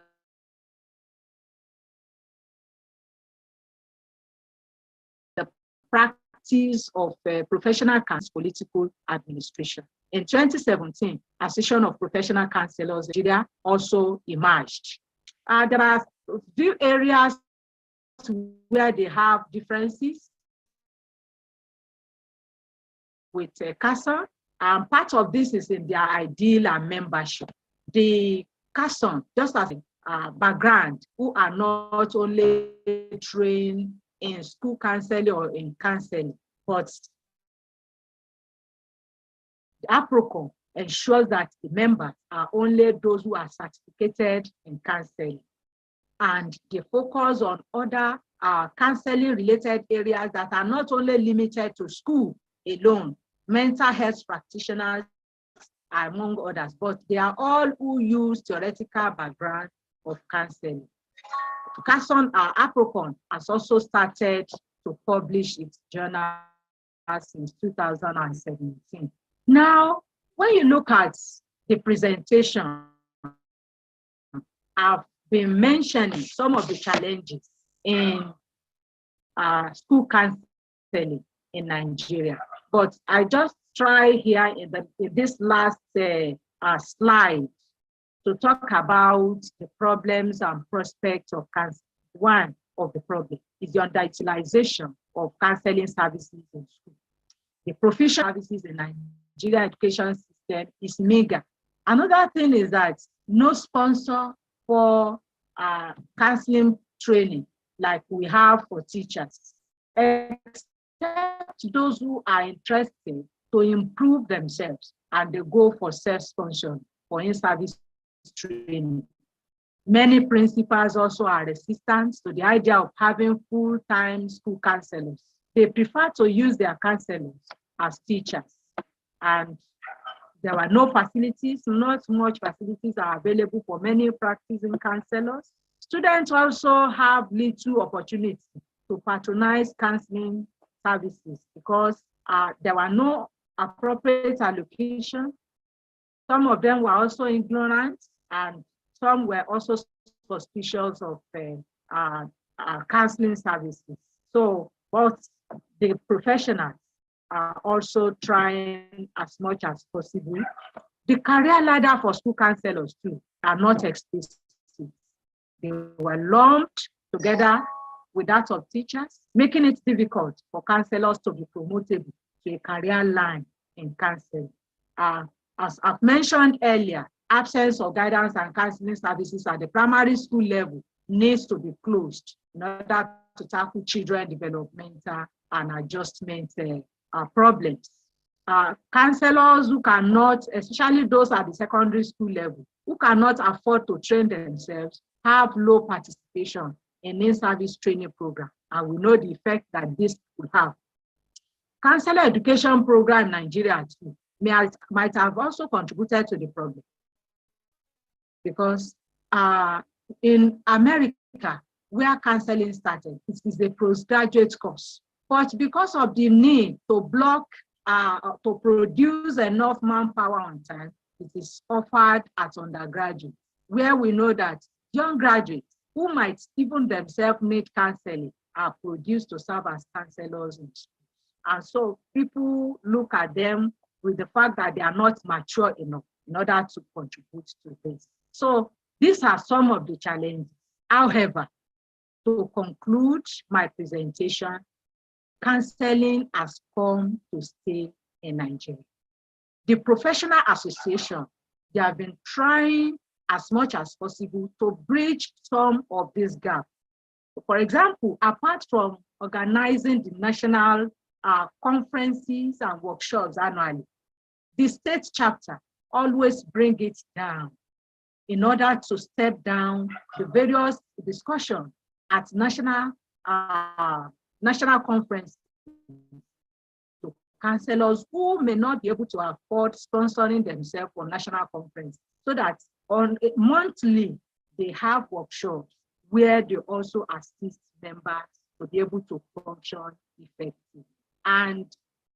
practice of professional counsel political administration. In 2017, Association of Professional Counselors Nigeria also emerged. There are a few areas where they have differences with CASON, and part of this is in their ideal and membership. The CASON, just as a background, who are not only trained in school counseling or in counseling, but the APROCOM ensures that the members are only those who are certificated in counseling. and they focus on other counseling related areas that are not only limited to school alone, mental health practitioners among others, but they are all who use theoretical background of counseling. APROCON has also started to publish its journal since 2017. Now, when you look at the presentation, I've been mentioning some of the challenges in school counseling in Nigeria, but I just try here in this last slide to talk about the problems and prospects of counseling. One of the problems is the underutilization of counseling services in school. The provision services in Nigeria education system is meager. Another thing is that no sponsor for counseling training like we have for teachers, except those who are interested to improve themselves and they go for self-sponsor for in-service training. Many principals also are resistant to the idea of having full-time school counselors. They prefer to use their counselors as teachers. And there were no facilities, not much facilities are available for many practicing counselors. Students also have little opportunity to patronize counseling services because there were no appropriate allocation. Some of them were also ignorant, and some were also suspicious of counseling services. So both the professionals are also trying as much as possible. The career ladder for school counselors too are not explicit. They were lumped together with that of teachers, making it difficult for counselors to be promoted to a career line in counseling. As I've mentioned earlier, absence of guidance and counseling services at the primary school level needs to be closed in order to tackle children developmental and adjustment problems. Counselors who cannot, especially those at the secondary school level, who cannot afford to train themselves, have low participation in in-service training program, and we know the effect that this will have. Counselor education program in Nigeria too might have also contributed to the problem, because in America, where counseling started, it is a postgraduate course. But because of the need to block, to produce enough manpower on time, it is offered at undergraduate, where we know that young graduates who might even themselves need counseling are produced to serve as counselors in schools. And so people look at them with the fact that they are not mature enough in order to contribute to this. So these are some of the challenges. However, to conclude my presentation, counseling has come to stay in Nigeria. The professional association, they have been trying as much as possible to bridge some of these gaps. For example, apart from organizing the national conferences and workshops annually, the state chapter always bring it down in order to step down the various discussions at national conferences to counselors who may not be able to afford sponsoring themselves for national conference, so that on a monthly they have workshops where they also assist members to be able to function effectively. And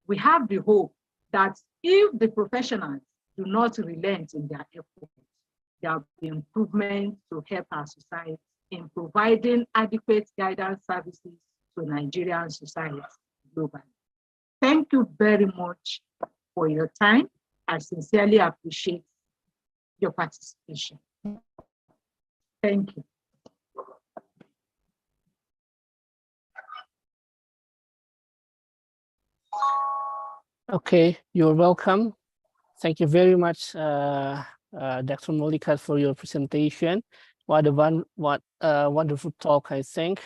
we have the hope that if the professionals do not relent in their efforts, there will be improvement to help our society in providing adequate guidance services to Nigerian society globally. Thank you very much for your time. I sincerely appreciate your participation. Thank you. Okay, you're welcome. Thank you very much, Dr. Molika, for your presentation. What a wonderful talk, I think.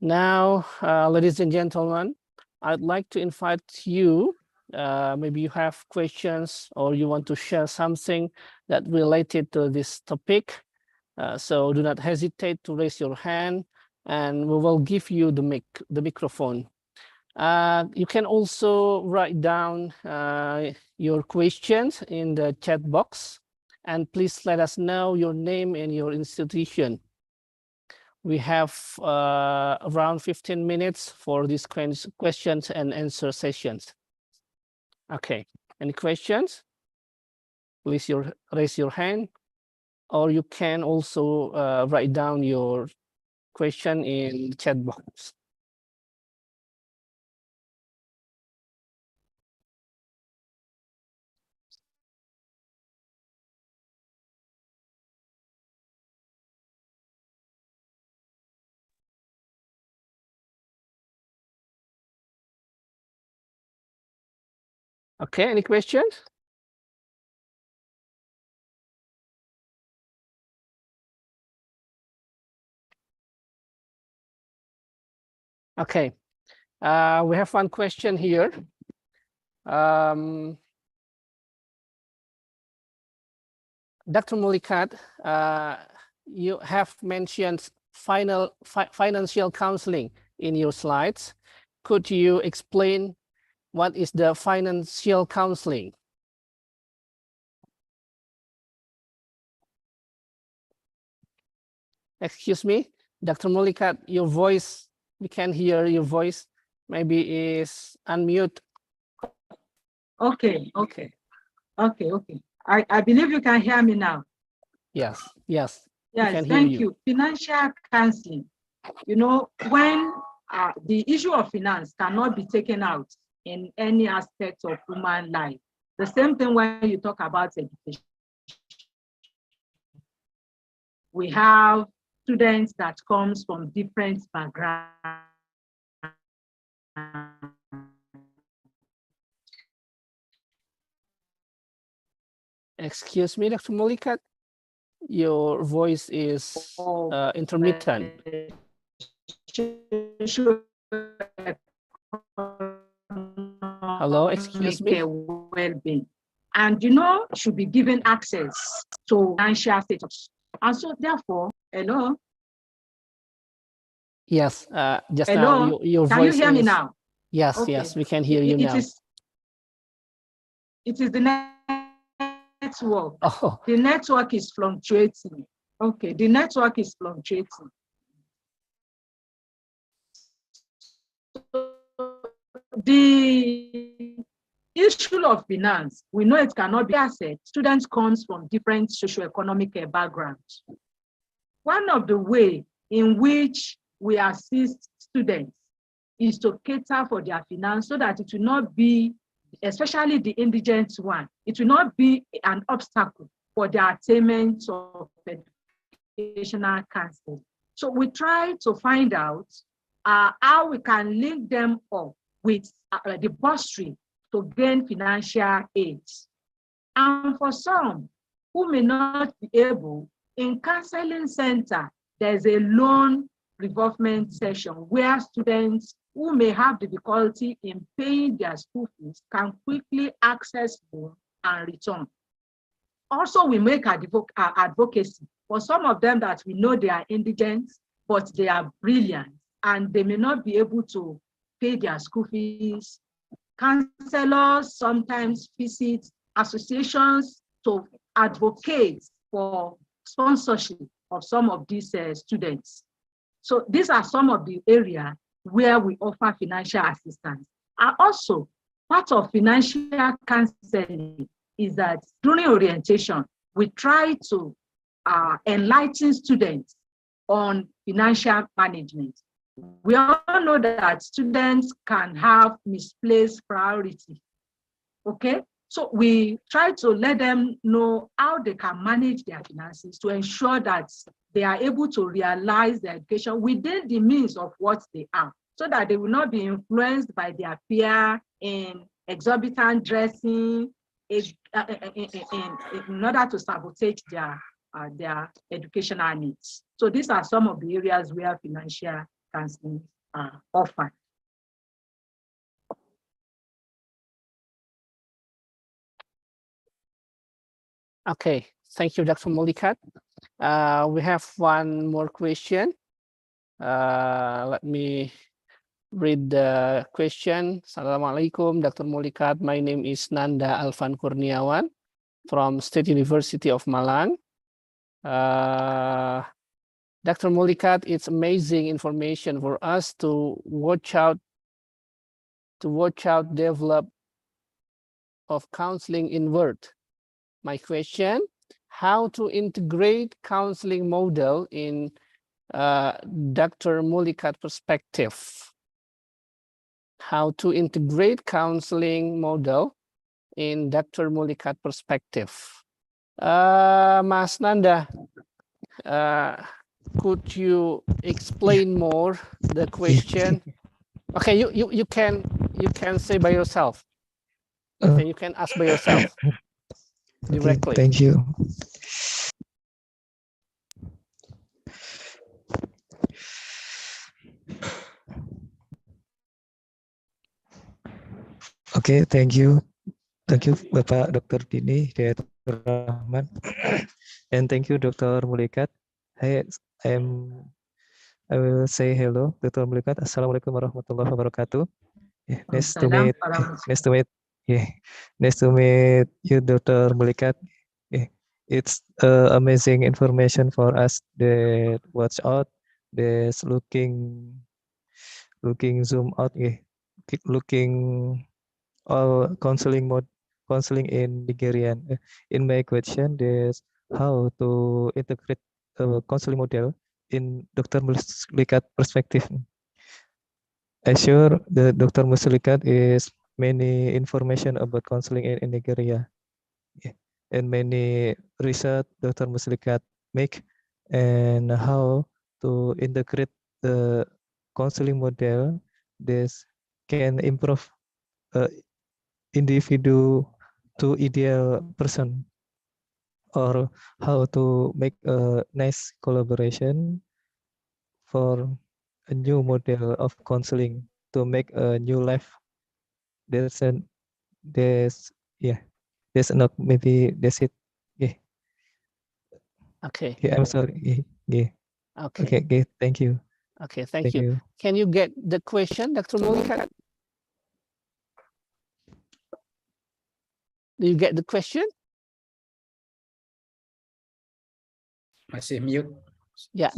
Now, ladies and gentlemen, I'd like to invite you, maybe you have questions or you want to share something that related to this topic. So do not hesitate to raise your hand, and we will give you the microphone. You can also write down your questions in the chat box, and please let us know your name and your institution. We have around 15 minutes for these questions and answer sessions. Okay, any questions? Please raise your hand, or you can also write down your question in the chat box. Okay, any questions? Okay, we have one question here. Dr. Mulikat, you have mentioned financial counseling in your slides. Could you explain what is the financial counseling? Excuse me, Dr. Mulikat, your voice, we can hear your voice, maybe is unmute. Okay. I believe you can hear me now. Yes, yes. Yes, thank you. Financial counseling. You know, when the issue of finance cannot be taken out in any aspect of human life. The same thing when you talk about education. We have students that comes from different backgrounds. Excuse me, Dr. Mulikat, your voice is intermittent. Hello, excuse me. Well-being. And you know, should be given access to financial status. And so therefore, hello? Yes, just Hello? now your Can voice you hear me is... now? Yes, Okay. yes, we can hear you now. It is the network. Oh. The network is fluctuating. Okay, the network is fluctuating. The issue of finance, we know it cannot be asset. Students comes from different socioeconomic backgrounds. One of the ways in which we assist students is to cater for their finance so that it will not be, especially the indigent one, it will not be an obstacle for the attainment of educational counseling. So we try to find out how we can link them up with the bursary to gain financial aid. And for some who may not be able, in counseling center, there's a loan revolvement session where students who may have difficulty in paying their school fees can quickly access loan and return. Also, we make advocacy for some of them that we know they are indigent, but they are brilliant and they may not be able to pay their school fees. Counselors sometimes visit associations to advocate for sponsorship of some of these students. So these are some of the areas where we offer financial assistance. And also, part of financial counseling is that during orientation, we try to enlighten students on financial management. We all know that students can have misplaced priority, okay? So we try to let them know how they can manage their finances to ensure that they are able to realize their education within the means of what they have, so that they will not be influenced by their peer in exorbitant dressing in order to sabotage their educational needs. So these are some of the areas where financial counseling are offered. Okay, thank you, Dr. Mulikat. We have one more question. Let me read the question. Assalamualaikum, Dr. Mulikat. My name is Nanda Alvan Kurniawan from State University of Malang. Dr. Mulikat, it's amazing information for us to watch out develop of counseling in word. My question, how to integrate counseling model in Dr. Mulikat perspective? How to integrate counseling model in Dr. Mulikat perspective? Mas Nanda, could you explain more the question? Okay, you can say by yourself. Okay, you can ask by yourself directly. Okay, thank you. Okay, thank you. Thank you, Bapak Dr. Dini Hidayat Rahman. And thank you, Dr. Mulikat. I will say hello, Dr. Mulikat. Assalamualaikum warahmatullahi wabarakatuh. Yeah, nice to meet. Yeah, nice to meet you, Dr. Mulikat. Yeah, it's amazing information for us that watch out. That's looking zoom out. Yeah, keep looking all counseling in Nigerian. In my question, there's how to integrate counseling model in Dr. Mulikat perspective. I sure the Dr. Mulikat is many information about counseling in Nigeria. Yeah. And many research Dr. Mulikat make and how to integrate the counseling model. This can improve individual to ideal person, or how to make a nice collaboration for a new model of counseling to make a new life. There's not, maybe that's it. Yeah. Okay. Yeah, I'm sorry. Yeah. Okay. Okay. Thank you. Okay. Thank you. Can you get the question, Dr. Mulikat? Do you get the question? Masih mute. Yeah.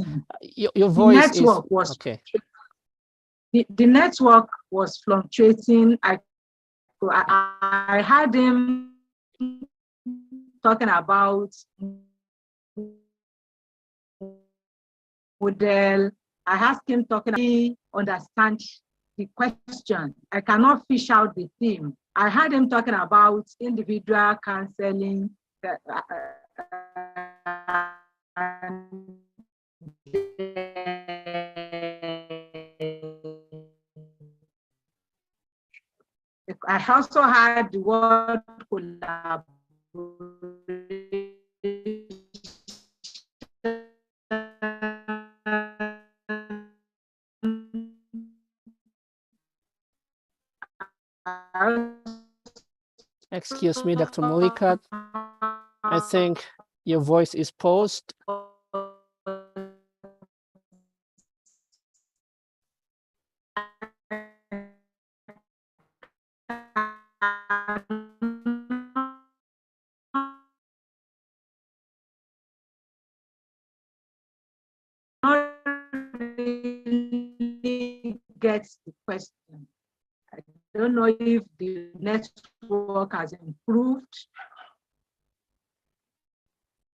Your voice the network is was okay. The network was fluctuating. I had him talking about model. I asked him he understand the question. I cannot fish out the theme. I had him talking about individual counseling. I also had the word collaboration. Excuse me, Dr. Mulikat. I think your voice is paused. Gets the question. I don't know if the network has improved.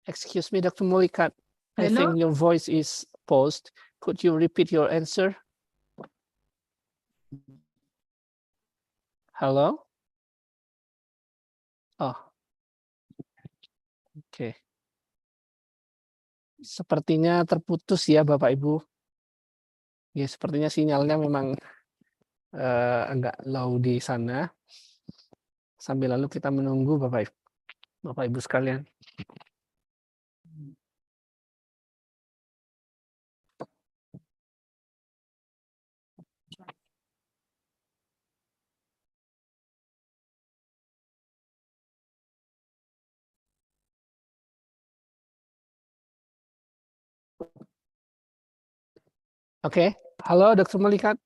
Excuse me, Dr. Mulikat. I Hello? think your voice is paused. Could you repeat your answer? Hello? Oh. Oke. Sepertinya terputus ya Bapak Ibu. Ya, sepertinya sinyalnya memang agak low di sana. Sambil lalu kita menunggu Bapak Ibu sekalian. Okay. Hello, Dr. Malikat.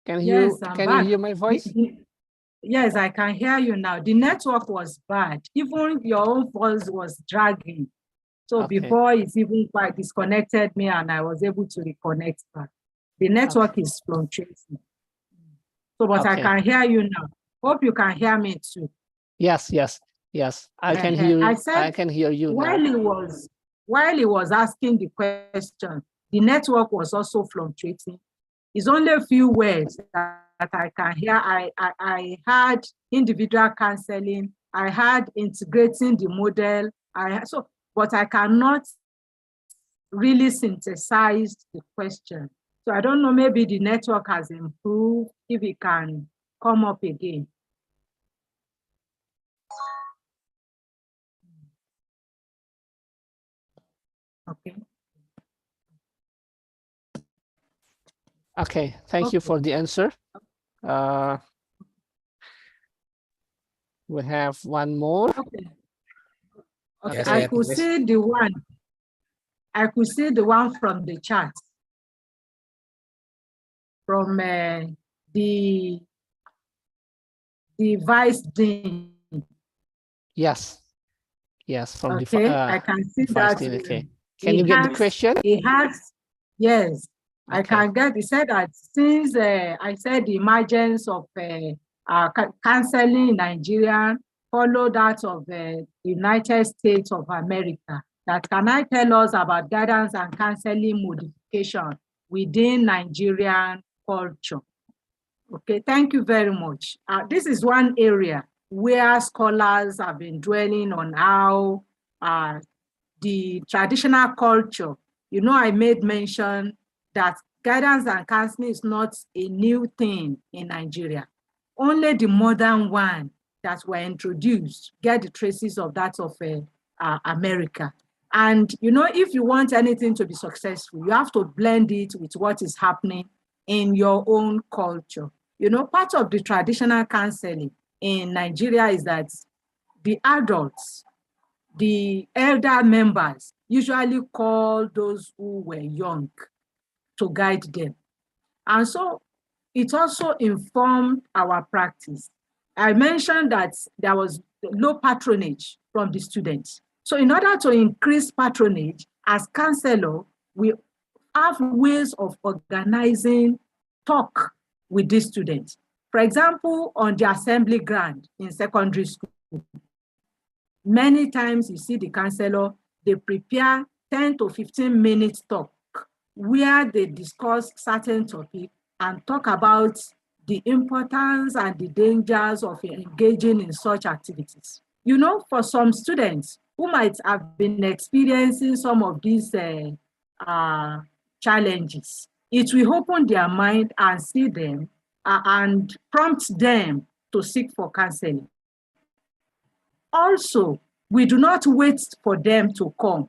Can Yes, you I'm can back. you hear my voice? Yes, I can hear you now. The network was bad. Even your own voice was dragging. So Okay. before it even quite disconnected me and I was able to reconnect back. The network is fluctuating. So, but I Okay. can hear you now. Hope you can hear me too. Yes. I can hear. I said I can hear you while now. he was asking the question, the network was also fluctuating. It's only a few words that I can hear. I had individual counseling. I had integrating the model. But I cannot really synthesize the question. So I don't know, maybe the network has improved, if it can come up again. Okay. Okay. Thank you for the answer. We have one more. Okay. Okay. Yes, I could see the one. I could see the one from the chat. From the vice dean. Yes. From okay, the I can see vice that. dean. Okay. Can you get the question? He has, yes, Okay. I can get. He said that since I said the emergence of counseling in Nigeria follow that of the United States of America, that can I tell us about guidance and counseling modification within Nigerian culture? Okay, thank you very much. This is one area where scholars have been dwelling on how the traditional culture, I made mention that guidance and counseling is not a new thing in Nigeria. Only the modern one that were introduced get the traces of that of America. And, if you want anything to be successful, you have to blend it with what is happening in your own culture. Part of the traditional counseling in Nigeria is that the adults, the elder members usually call those who were young to guide them. And so it also informed our practice. I mentioned that there was low patronage from the students. So in order to increase patronage, as counselor, we have ways of organizing talk with these students. For example, on the assembly ground in secondary school, many times you see the counselor, they prepare 10 to 15 minutes talk where they discuss certain topics and talk about the importance and the dangers of engaging in such activities. For some students who might have been experiencing some of these challenges, it will open their mind and see them and prompt them to seek for counseling. Also, we do not wait for them to come.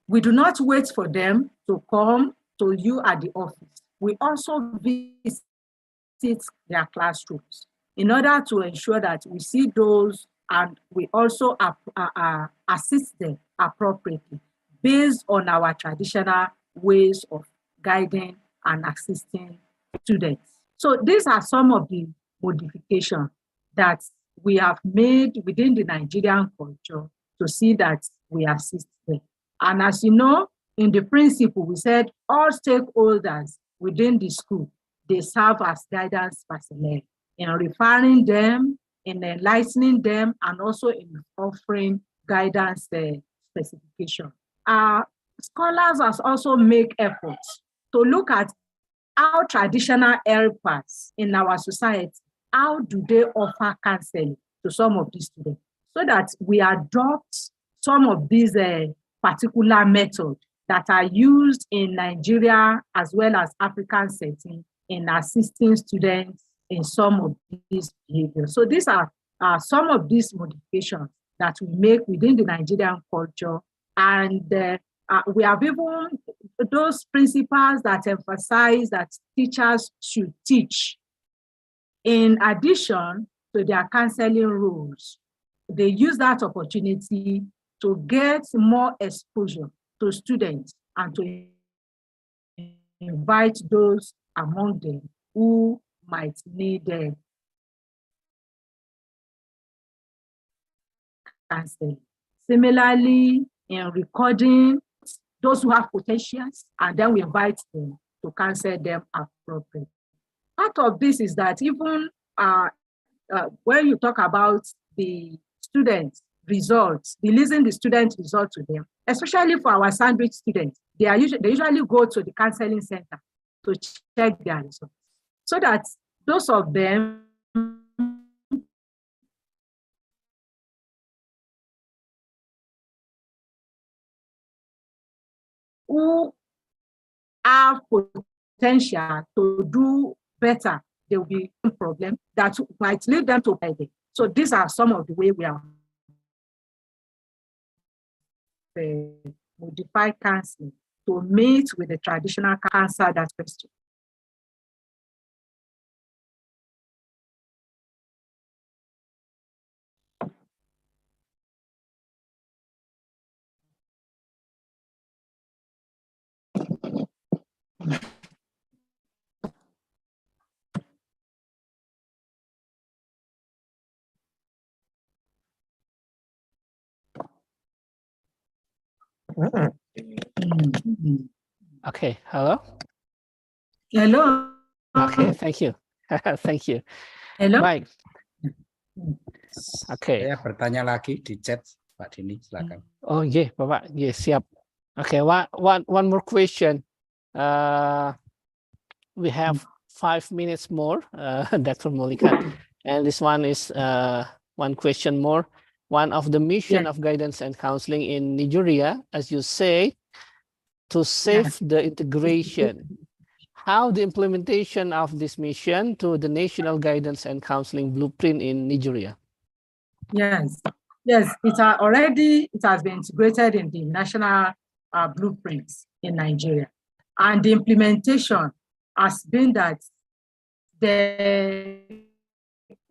We do not wait for them to come to you at the office. We also visit their classrooms in order to ensure that we see those and we also assist them appropriately based on our traditional ways of guiding and assisting students. So these are some of the modifications that we have made within the Nigerian culture to see that we assist them. And as you know, in the principle, we said all stakeholders within the school, they serve as guidance personnel in referring them, in enlightening them, and also in offering guidance specification. Scholars has also make efforts to look at how traditional helpers in our society, how do they offer counseling to some of these students, so that we adopt some of these particular methods that are used in Nigeria as well as African setting in assisting students in some of these behaviors. So these are some of these modifications that we make within the Nigerian culture. And we have even those principles that emphasize that teachers should teach. In addition to their counseling roles, they use that opportunity to get more exposure to students and to invite those among them who might need counseling. Similarly, in recording those who have potentials, and then we invite them to counsel them appropriately. Part of this is that even when you talk about the students' results, releasing the student results to them, especially for our sandwich students, they usually go to the counseling center to check their results, so that those of them who have potential to do better, there will be a problem that might lead them to pay. So these are some of the ways we are modify counseling to meet with the traditional answer that question. Okay, hello? Hello? Okay, thank you. Thank you. Hello? Baik. Oke. Saya bertanya lagi di chat, Pak Dini, silakan. Oh, yeah, Bapak. Yeah, siap. Okay, one more question. We have 5 minutes more, Dr. Molika, and this one is one question more. One of the mission of guidance and counseling in Nigeria, as you say, to save the integration. How the implementation of this mission to the National Guidance and Counseling Blueprint in Nigeria? Yes, it has been integrated in the national blueprints in Nigeria. And the implementation has been that there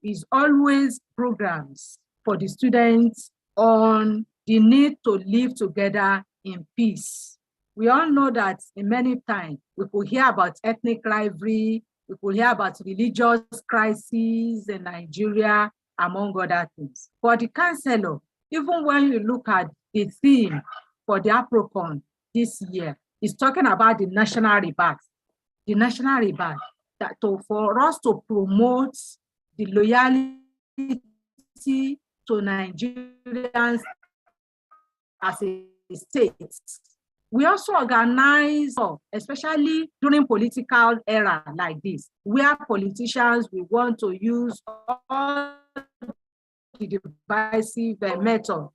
is always programs for the students on the need to live together in peace. We all know that in many times we could hear about ethnic rivalry, we could hear about religious crises in Nigeria, among other things. For the counselor, even when you look at the theme for the APROCON this year, it's talking about the national rebirth. The national rebirth, that for us to promote the loyalty to Nigerians as a state. We also organize, especially during political era like this, where politicians will want to use all the divisive method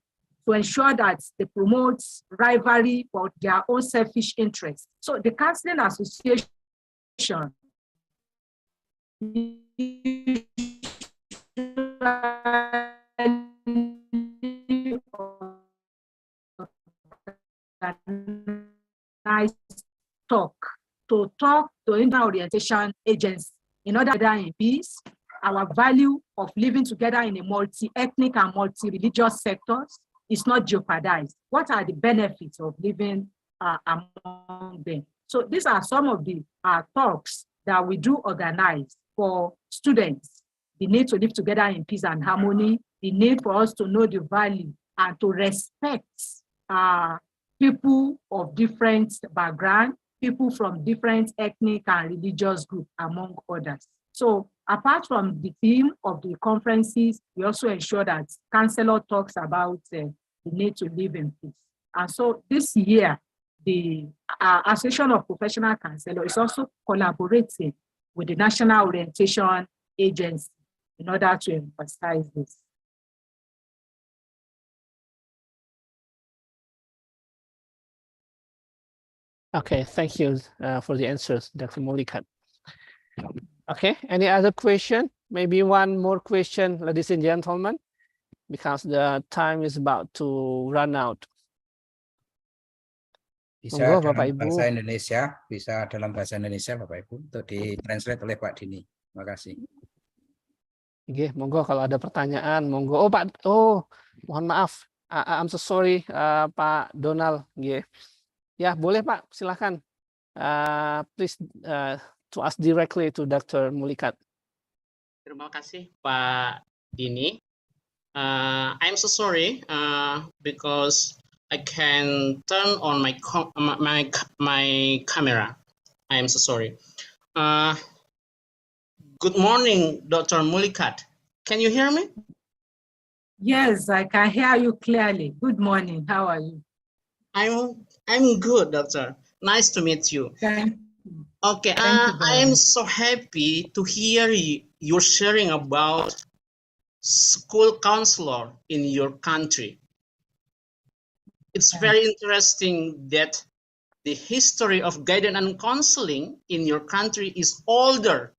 to ensure that they promote rivalry for their own selfish interests. So the Counseling Association talk to internal orientation agents in order to in peace, our value of living together in a multi-ethnic and multi-religious sectors is not jeopardized. What are the benefits of living among them? So these are some of the talks that we do organize for students. The need to live together in peace and harmony, the need for us to know the value and to respect people of different background, people from different ethnic and religious groups, among others. So apart from the theme of the conferences, we also ensure that counselor talks about the need to live in peace. And so this year, the Association of Professional Counselors is also collaborating with the National Orientation Agency in order to emphasize this. Okay, thank you for the answers, Dr. Molika. Okay, any other question? Maybe one more question, ladies and gentlemen, because the time is about to run out. Bisa Monggo, dalam Bapak Ibu. bahasa Indonesia, bisa dalam bahasa Indonesia, Bapak Ibu, untuk ditranslate oleh Pak Dini. Terima kasih. Oke, monggo kalau ada pertanyaan, monggo. Oh Pak, mohon maaf, I'm so sorry, Pak Donald. Ya, boleh Pak, silakan. please to ask directly to Dr. Mulikat. Terima kasih Pak Dini. I'm so sorry because I can turn on my camera. I am so sorry. Good morning, Dr. Mulikat. Can you hear me? Yes, I can hear you clearly. Good morning. How are you? I'm good, doctor. Nice to meet you. Thank you. Okay, Thank you very I am much. so happy to hear you sharing about school counselor in your country. It's very interesting that the history of guidance and counseling in your country is older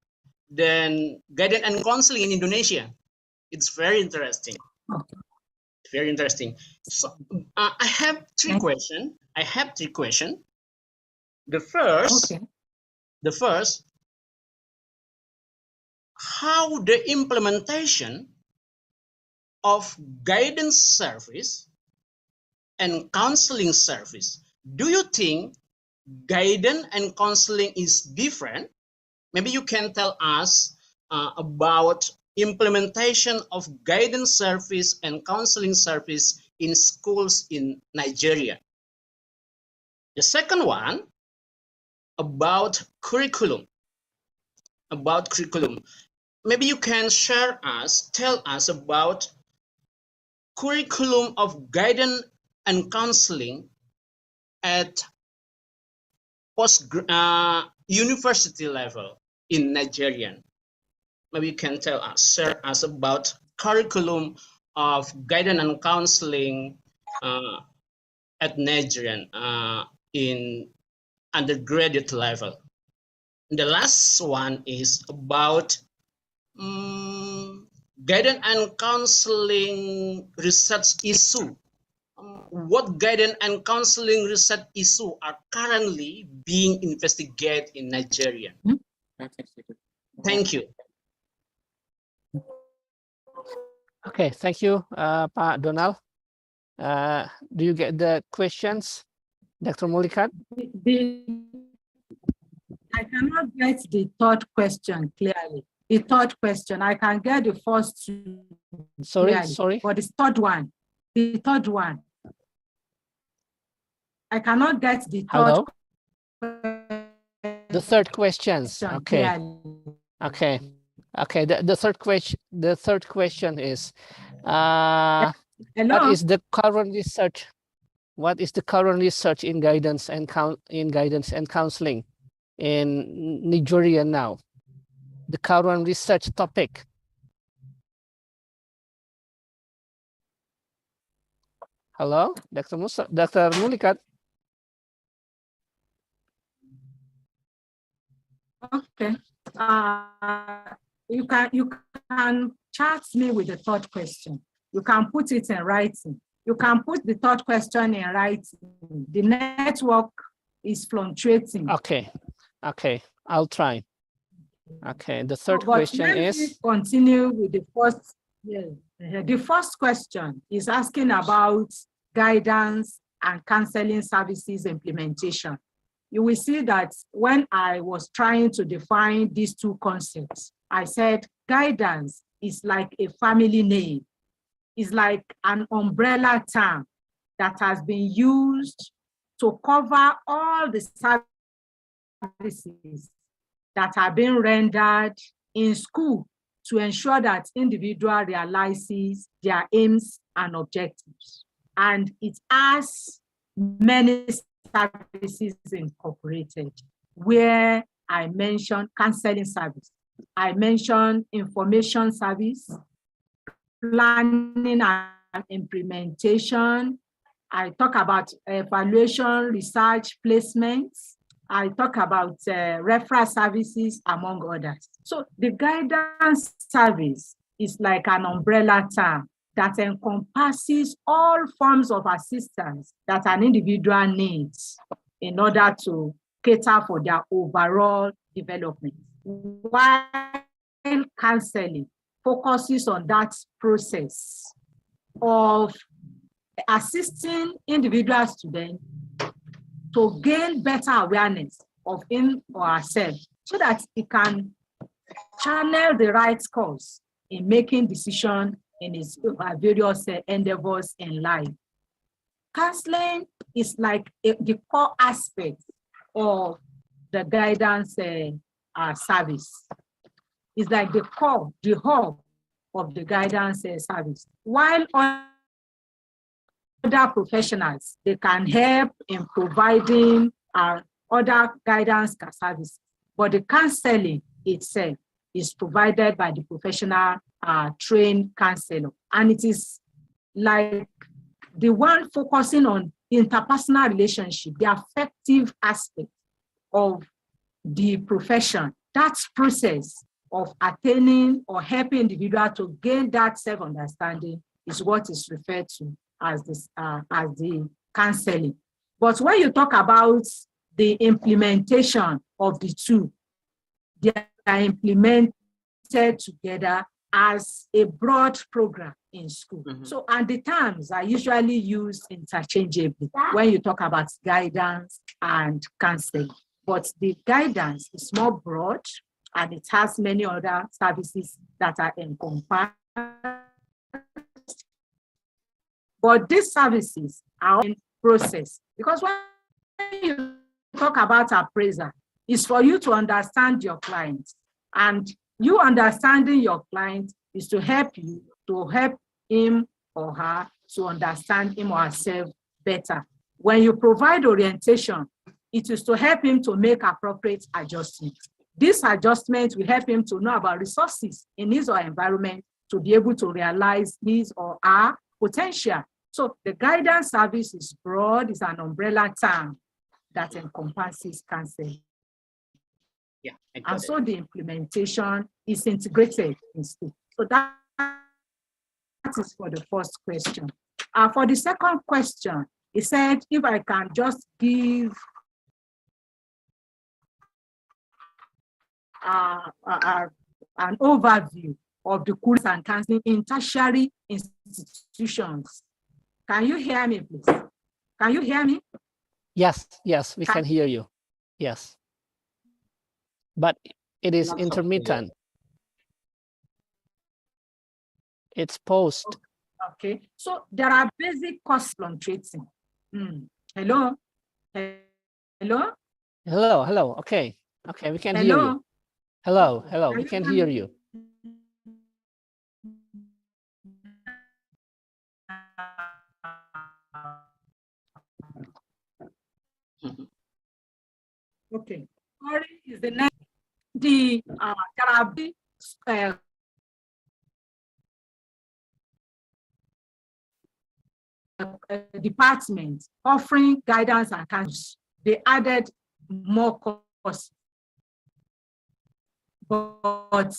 than guidance and counseling in Indonesia. It's very interesting. Okay. Very interesting. So I have three questions. The first, how the implementation of guidance service and counseling service, do you think guidance and counseling is different? Maybe you can tell us about implementation of guidance service and counseling service in schools in Nigeria. The second one, about curriculum. Maybe you can tell us about curriculum of guidance and counseling at university level in Nigeria. Maybe you can share us about curriculum of guidance and counseling at Nigerian in undergraduate level. The last one is about guidance and counseling research issue. What guidance and counseling research issue are currently being investigated in Nigeria? Thank you. Okay, thank you, Pak Donald. Do you get the questions, Dr. Mulikat? I cannot get the third question clearly. The third question, I can get the first two Sorry. But the third one, I cannot get the Hello? third. The third questions. Okay. Clearly. Okay. Okay. The third question is, Hello? what is the current research? What is the current research in guidance and counseling in Nigeria now? The current research topic. Hello, Dr. Mulikat. Okay. You can chat me with the third question. You can put it in writing. You can put the third question in writing. The network is fluctuating. Okay. I'll try. Okay. The third question is. Continue with the first. Yeah. The first question is asking about guidance and counseling services implementation. You will see that when I was trying to define these two concepts, I said guidance is like a family name. It's like an umbrella term that has been used to cover all the services that are being rendered in school to ensure that individual realizes their aims and objectives. And it has many services incorporated, where I mentioned counseling service, I mentioned information service, planning and implementation. I talk about evaluation, research, placements. I talk about referral services, among others. So the guidance service is like an umbrella term that encompasses all forms of assistance that an individual needs in order to cater for their overall development. While counseling focuses on that process of assisting individual students to gain better awareness of him or herself so that he can channel the right course in making decisions in his various endeavors in life. Counseling is like the core aspect of the guidance service. It's like the core, the hub of the guidance service. While other professionals, they can help in providing other guidance services, but the counseling itself is provided by the professional trained counselor. And it is like the one focusing on interpersonal relationship, the affective aspect of the profession. That process of attaining or helping individual to gain that self-understanding is what is referred to as the counseling. But when you talk about the implementation of the two, they are implemented together as a broad program in school. So, and the terms are usually used interchangeably when you talk about guidance and counseling. But the guidance is more broad and it has many other services that are encompassed. But these services are in process, because when you talk about appraisal, it's for you to understand your client, and you understanding your client is to help you to help him or her to understand him or herself better. When you provide orientation, it is to help him to make appropriate adjustments. This adjustment will help him to know about resources in his or environment to be able to realize his or her potential. So the guidance service is broad, it's an umbrella term that encompasses counseling. Yeah, and so the implementation is integrated in school. So that is for the first question. For the second question, he said, if I can just give an overview of the course and counseling in tertiary institutions. Can you hear me, please? Can you hear me? Yes, yes, we can hear you. Yes. But it is intermittent. It's post. Okay, so there are basic costs fluctuating. Hello? Hello? Hello, hello. Okay, okay, we can hear you. Hello, hello, we can hear you. Okay, sorry is the next. There are big departments offering guidance and counseling. They added more courses, but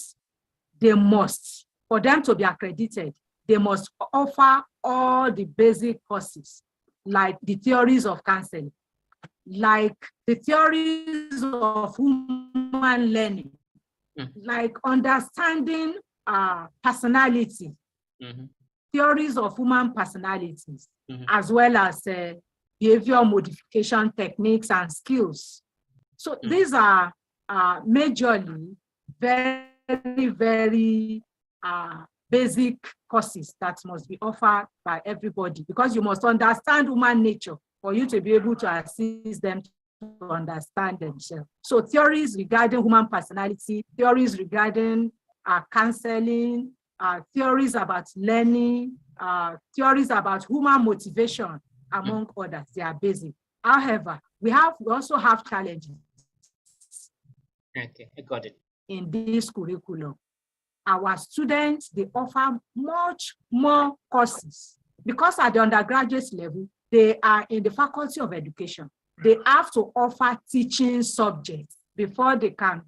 they must, for them to be accredited, they must offer all the basic courses, like the theories of counseling, like the theories of human learning, like understanding personality, theories of human personalities, as well as behavior modification techniques and skills. So these are majorly very, very basic courses that must be offered by everybody, because you must understand human nature for you to be able to assist them to understand themselves. So theories regarding human personality, theories regarding counseling, theories about learning, theories about human motivation, among others, they are basic. However, we also have challenges. Okay, I got it. In this curriculum, our students, they offer much more courses, because at the undergraduate level, they are in the Faculty of Education. They have to offer teaching subjects before they can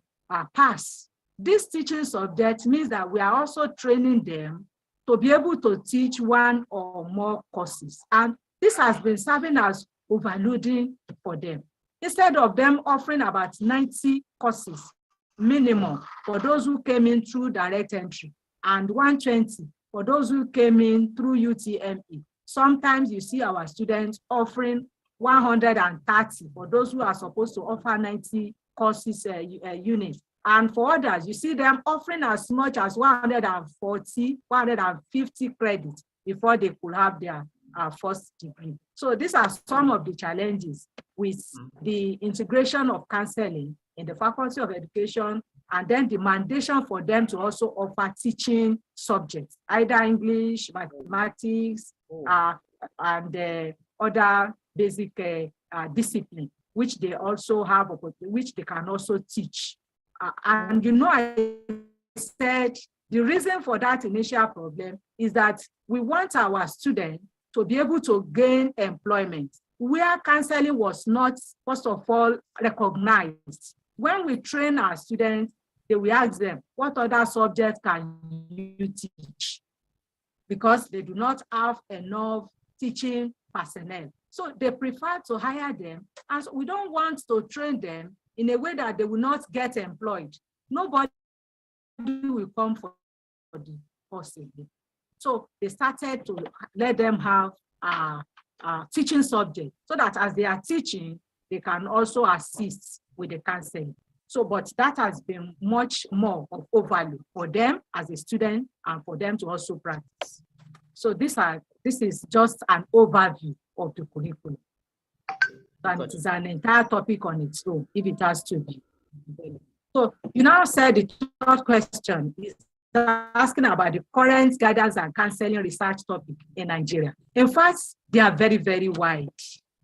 pass. This teaching subject means that we are also training them to be able to teach one or more courses. And this has been serving as overloading for them. Instead of them offering about 90 courses minimum for those who came in through direct entry, and 120 for those who came in through UTME. Sometimes you see our students offering 130 for those who are supposed to offer 90 courses units. And for others, you see them offering as much as 140, 150 credits before they could have their first degree. So these are some of the challenges with the integration of counseling in the Faculty of Education, and then the mandation for them to also offer teaching subjects, either English, mathematics, and other basic discipline, which they also have, which they can also teach. And you know, I said the reason for that initial problem is that we want our students to be able to gain employment where counseling was not, first of all, recognized. When we train our students, they will ask them, what other subjects can you teach? Because they do not have enough teaching personnel. So they prefer to hire them, as we don't want to train them in a way that they will not get employed. Nobody will come for the possibly. So they started to let them have teaching subject so that as they are teaching, they can also assist with the counseling. So, but that has been much more of overload for them as a student and for them to also practice. So this is just an overview of the curriculum. And it is an entire topic on its own, if it has to be. So you now said the third question is asking about the current guidance and counseling research topic in Nigeria. In fact, they are very, very wide.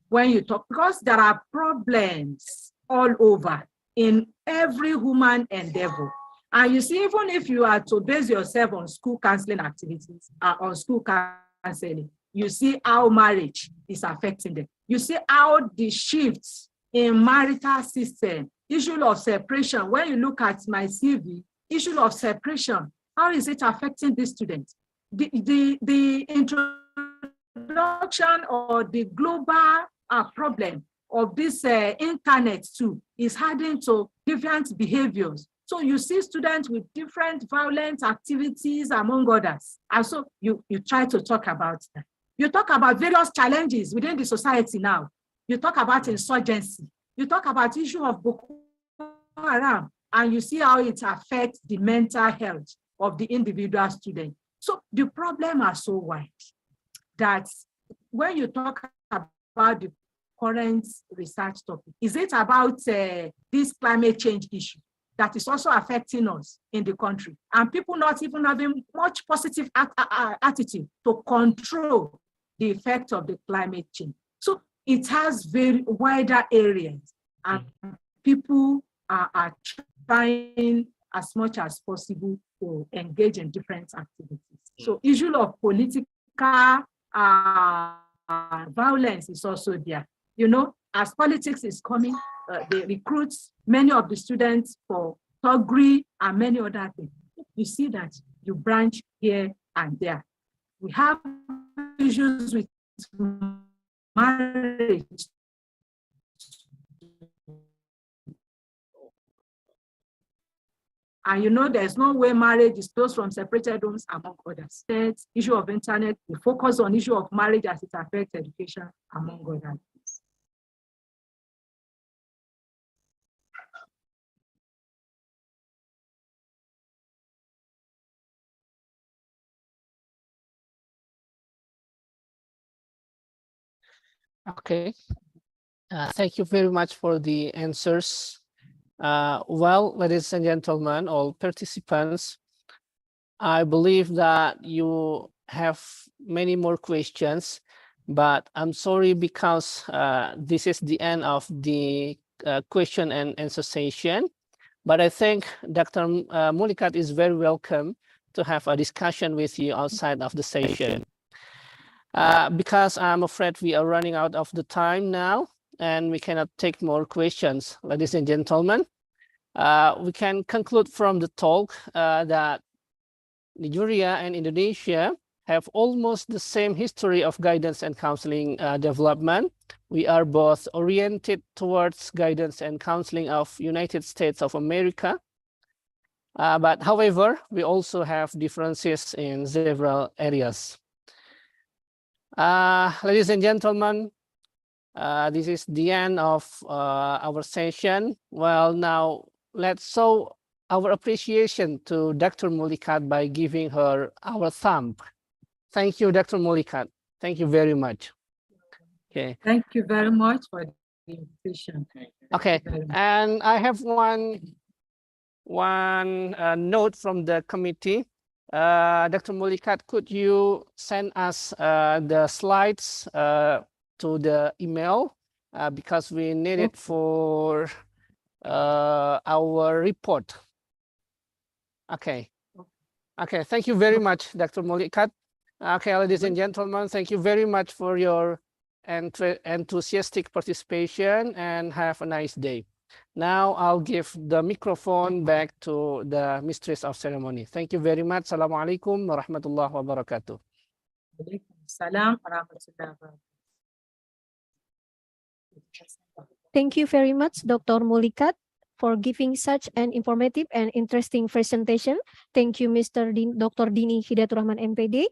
When you talk, because there are problems all over in every human endeavor. And you see, even if you are to base yourself on school counseling activities, on school counseling, you see how marriage is affecting them. You see how the shifts in marital system, issue of separation, when you look at my CV, issue of separation, how is it affecting the students? The introduction or the global problem of this internet too is adding to different behaviors. So you see students with different violent activities among others. And so you try to talk about that. You talk about various challenges within the society now. You talk about insurgency. You talk about the issue of Boko Haram, and you see how it affects the mental health of the individual student. So the problems are so wide that when you talk about the current research topic, is it about this climate change issue that is also affecting us in the country, and people not even having much positive attitude to control the effect of the climate change? So it has very wider areas, and people are trying as much as possible to engage in different activities. So issue of political violence is also there. You know, as politics is coming, they recruit many of the students for degree and many other things. You see that you branch here and there. We have issues with marriage. And you know, there's no way marriage is closed from separated homes, among others. That's issue of internet, we focus on issue of marriage as it affects education, among others. Okay. Thank you very much for the answers. Well, ladies and gentlemen, all participants, I believe that you have many more questions, but I'm sorry because this is the end of the question and answer session. But I think Dr. Mulikat is very welcome to have a discussion with you outside of the session. Because I'm afraid we are running out of the time now and we cannot take more questions. Ladies and gentlemen, we can conclude from the talk that Nigeria and Indonesia have almost the same history of guidance and counseling development. We are both oriented towards guidance and counseling of United States of America. But however, we also have differences in several areas. Ladies and gentlemen, This is the end of our session. Well, now let's show our appreciation to Dr. Mulikat by giving her our thumb. Thank you, Dr. Mulikat. Thank you very much. Okay. Thank you very much for the invitation. Okay, and I have one note from the committee. Dr. Mulikat, could you send us the slides to the email because we need it for our report. Okay. Okay, thank you very much, Dr. Mulikat. Okay, ladies and gentlemen, thank you very much for your enthusiastic participation and have a nice day. Now I'll give the microphone back to the mistress of ceremony. Thank you very much. Assalamualaikum warahmatullahi wabarakatuh. Waalaikumsalam warahmatullahi wabarakatuh. Thank you very much, Dr. Mulikat, for giving such an informative and interesting presentation. Thank you, Dr. Dini Hidayatur Rahman, MPD.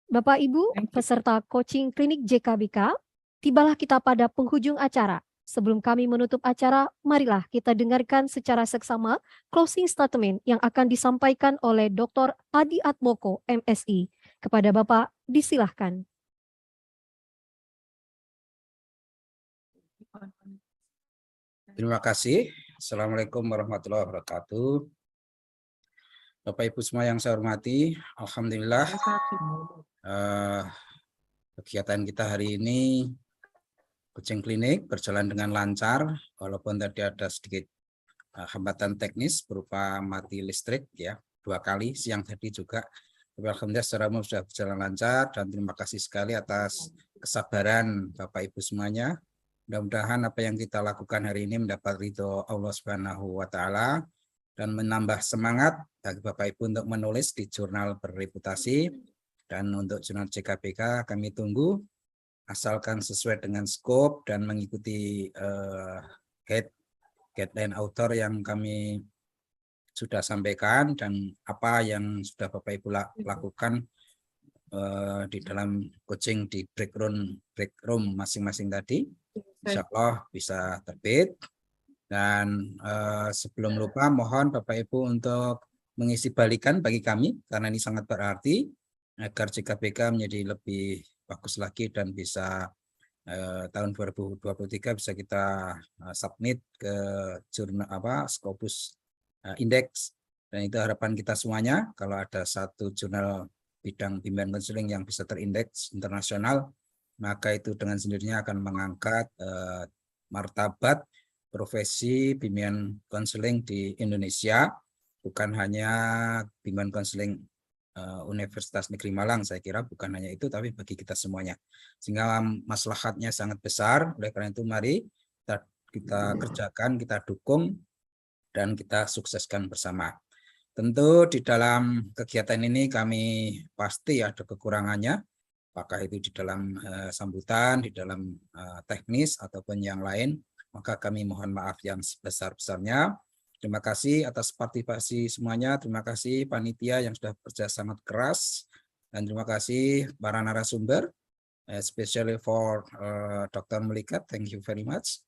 Bapak Ibu, peserta coaching klinik JKBK, tibalah kita pada penghujung acara. Sebelum kami menutup acara, marilah kita dengarkan secara seksama closing statement yang akan disampaikan oleh Dr. Adi Atmoko, MSI. Kepada Bapak, disilahkan. Terima kasih. Assalamualaikum warahmatullahi wabarakatuh. Bapak Ibu semua yang saya hormati, alhamdulillah kegiatan kita hari ini coaching klinik berjalan dengan lancar, walaupun tadi ada sedikit hambatan teknis berupa mati listrik ya 2 kali siang tadi juga. Tapi alhamdulillah secara umum sudah berjalan lancar dan terima kasih sekali atas kesabaran Bapak Ibu semuanya. Mudah-mudahan apa yang kita lakukan hari ini mendapat ridho Allah Subhanahu wa Ta'ala dan menambah semangat bagi Bapak Ibu untuk menulis di jurnal berreputasi. Dan untuk jurnal JKBK kami tunggu, asalkan sesuai dengan skop dan mengikuti guideline author yang kami sudah sampaikan dan apa yang sudah Bapak Ibu lakukan di dalam coaching di break room masing-masing tadi. Insya Allah bisa terbit. Dan sebelum lupa mohon Bapak Ibu untuk mengisi balikan bagi kami karena ini sangat berarti agar JKBK menjadi lebih bagus lagi dan bisa tahun 2023 bisa kita submit ke jurnal Scopus Index, dan itu harapan kita semuanya. Kalau ada satu jurnal bidang bimbingan konseling yang bisa terindeks internasional, maka itu dengan sendirinya akan mengangkat martabat profesi bimbingan konseling di Indonesia, bukan hanya bimbingan konseling Universitas Negeri Malang, saya kira bukan hanya itu, tapi bagi kita semuanya. Sehingga maslahatnya sangat besar, oleh karena itu mari kita kerjakan, kita dukung, dan kita sukseskan bersama. Tentu di dalam kegiatan ini kami pasti ada kekurangannya, apakah itu di dalam sambutan, di dalam teknis, ataupun yang lain, maka kami mohon maaf yang sebesar-besarnya. Terima kasih atas partisipasi semuanya, terima kasih panitia yang sudah bekerja sangat keras, dan terima kasih para narasumber, especially for Dr. Mulikat, thank you very much,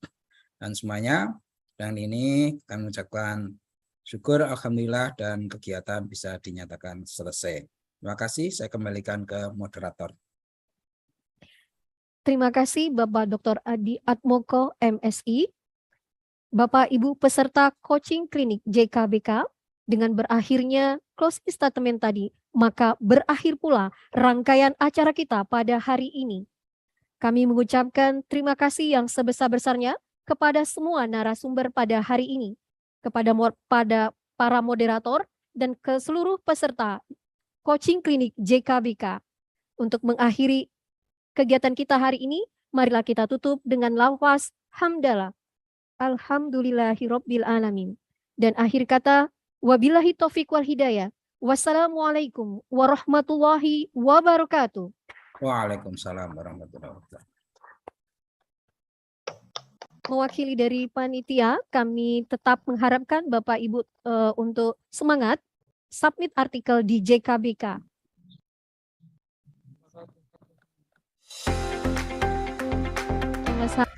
dan semuanya. Dan ini kami mengucapkan syukur, alhamdulillah, dan kegiatan bisa dinyatakan selesai. Terima kasih, saya kembalikan ke moderator. Terima kasih Bapak Dr. Adi Atmoko, MSI. Bapak Ibu peserta coaching klinik JKBK, dengan berakhirnya closing statement tadi, maka berakhir pula rangkaian acara kita pada hari ini. Kami mengucapkan terima kasih yang sebesar-besarnya kepada semua narasumber pada hari ini, kepada para moderator, dan ke seluruh peserta coaching klinik JKBK. Untuk mengakhiri kegiatan kita hari ini, marilah kita tutup dengan lafaz hamdalah. Alhamdulillahirabbil alamin. Dan akhir kata, wabillahi taufiq wal hidayah. Wassalamualaikum warahmatullahi wabarakatuh. Waalaikumsalam warahmatullahi wabarakatuh. Mewakili dari panitia, kami tetap mengharapkan Bapak Ibu untuk semangat submit artikel di JKBK. sama-sama.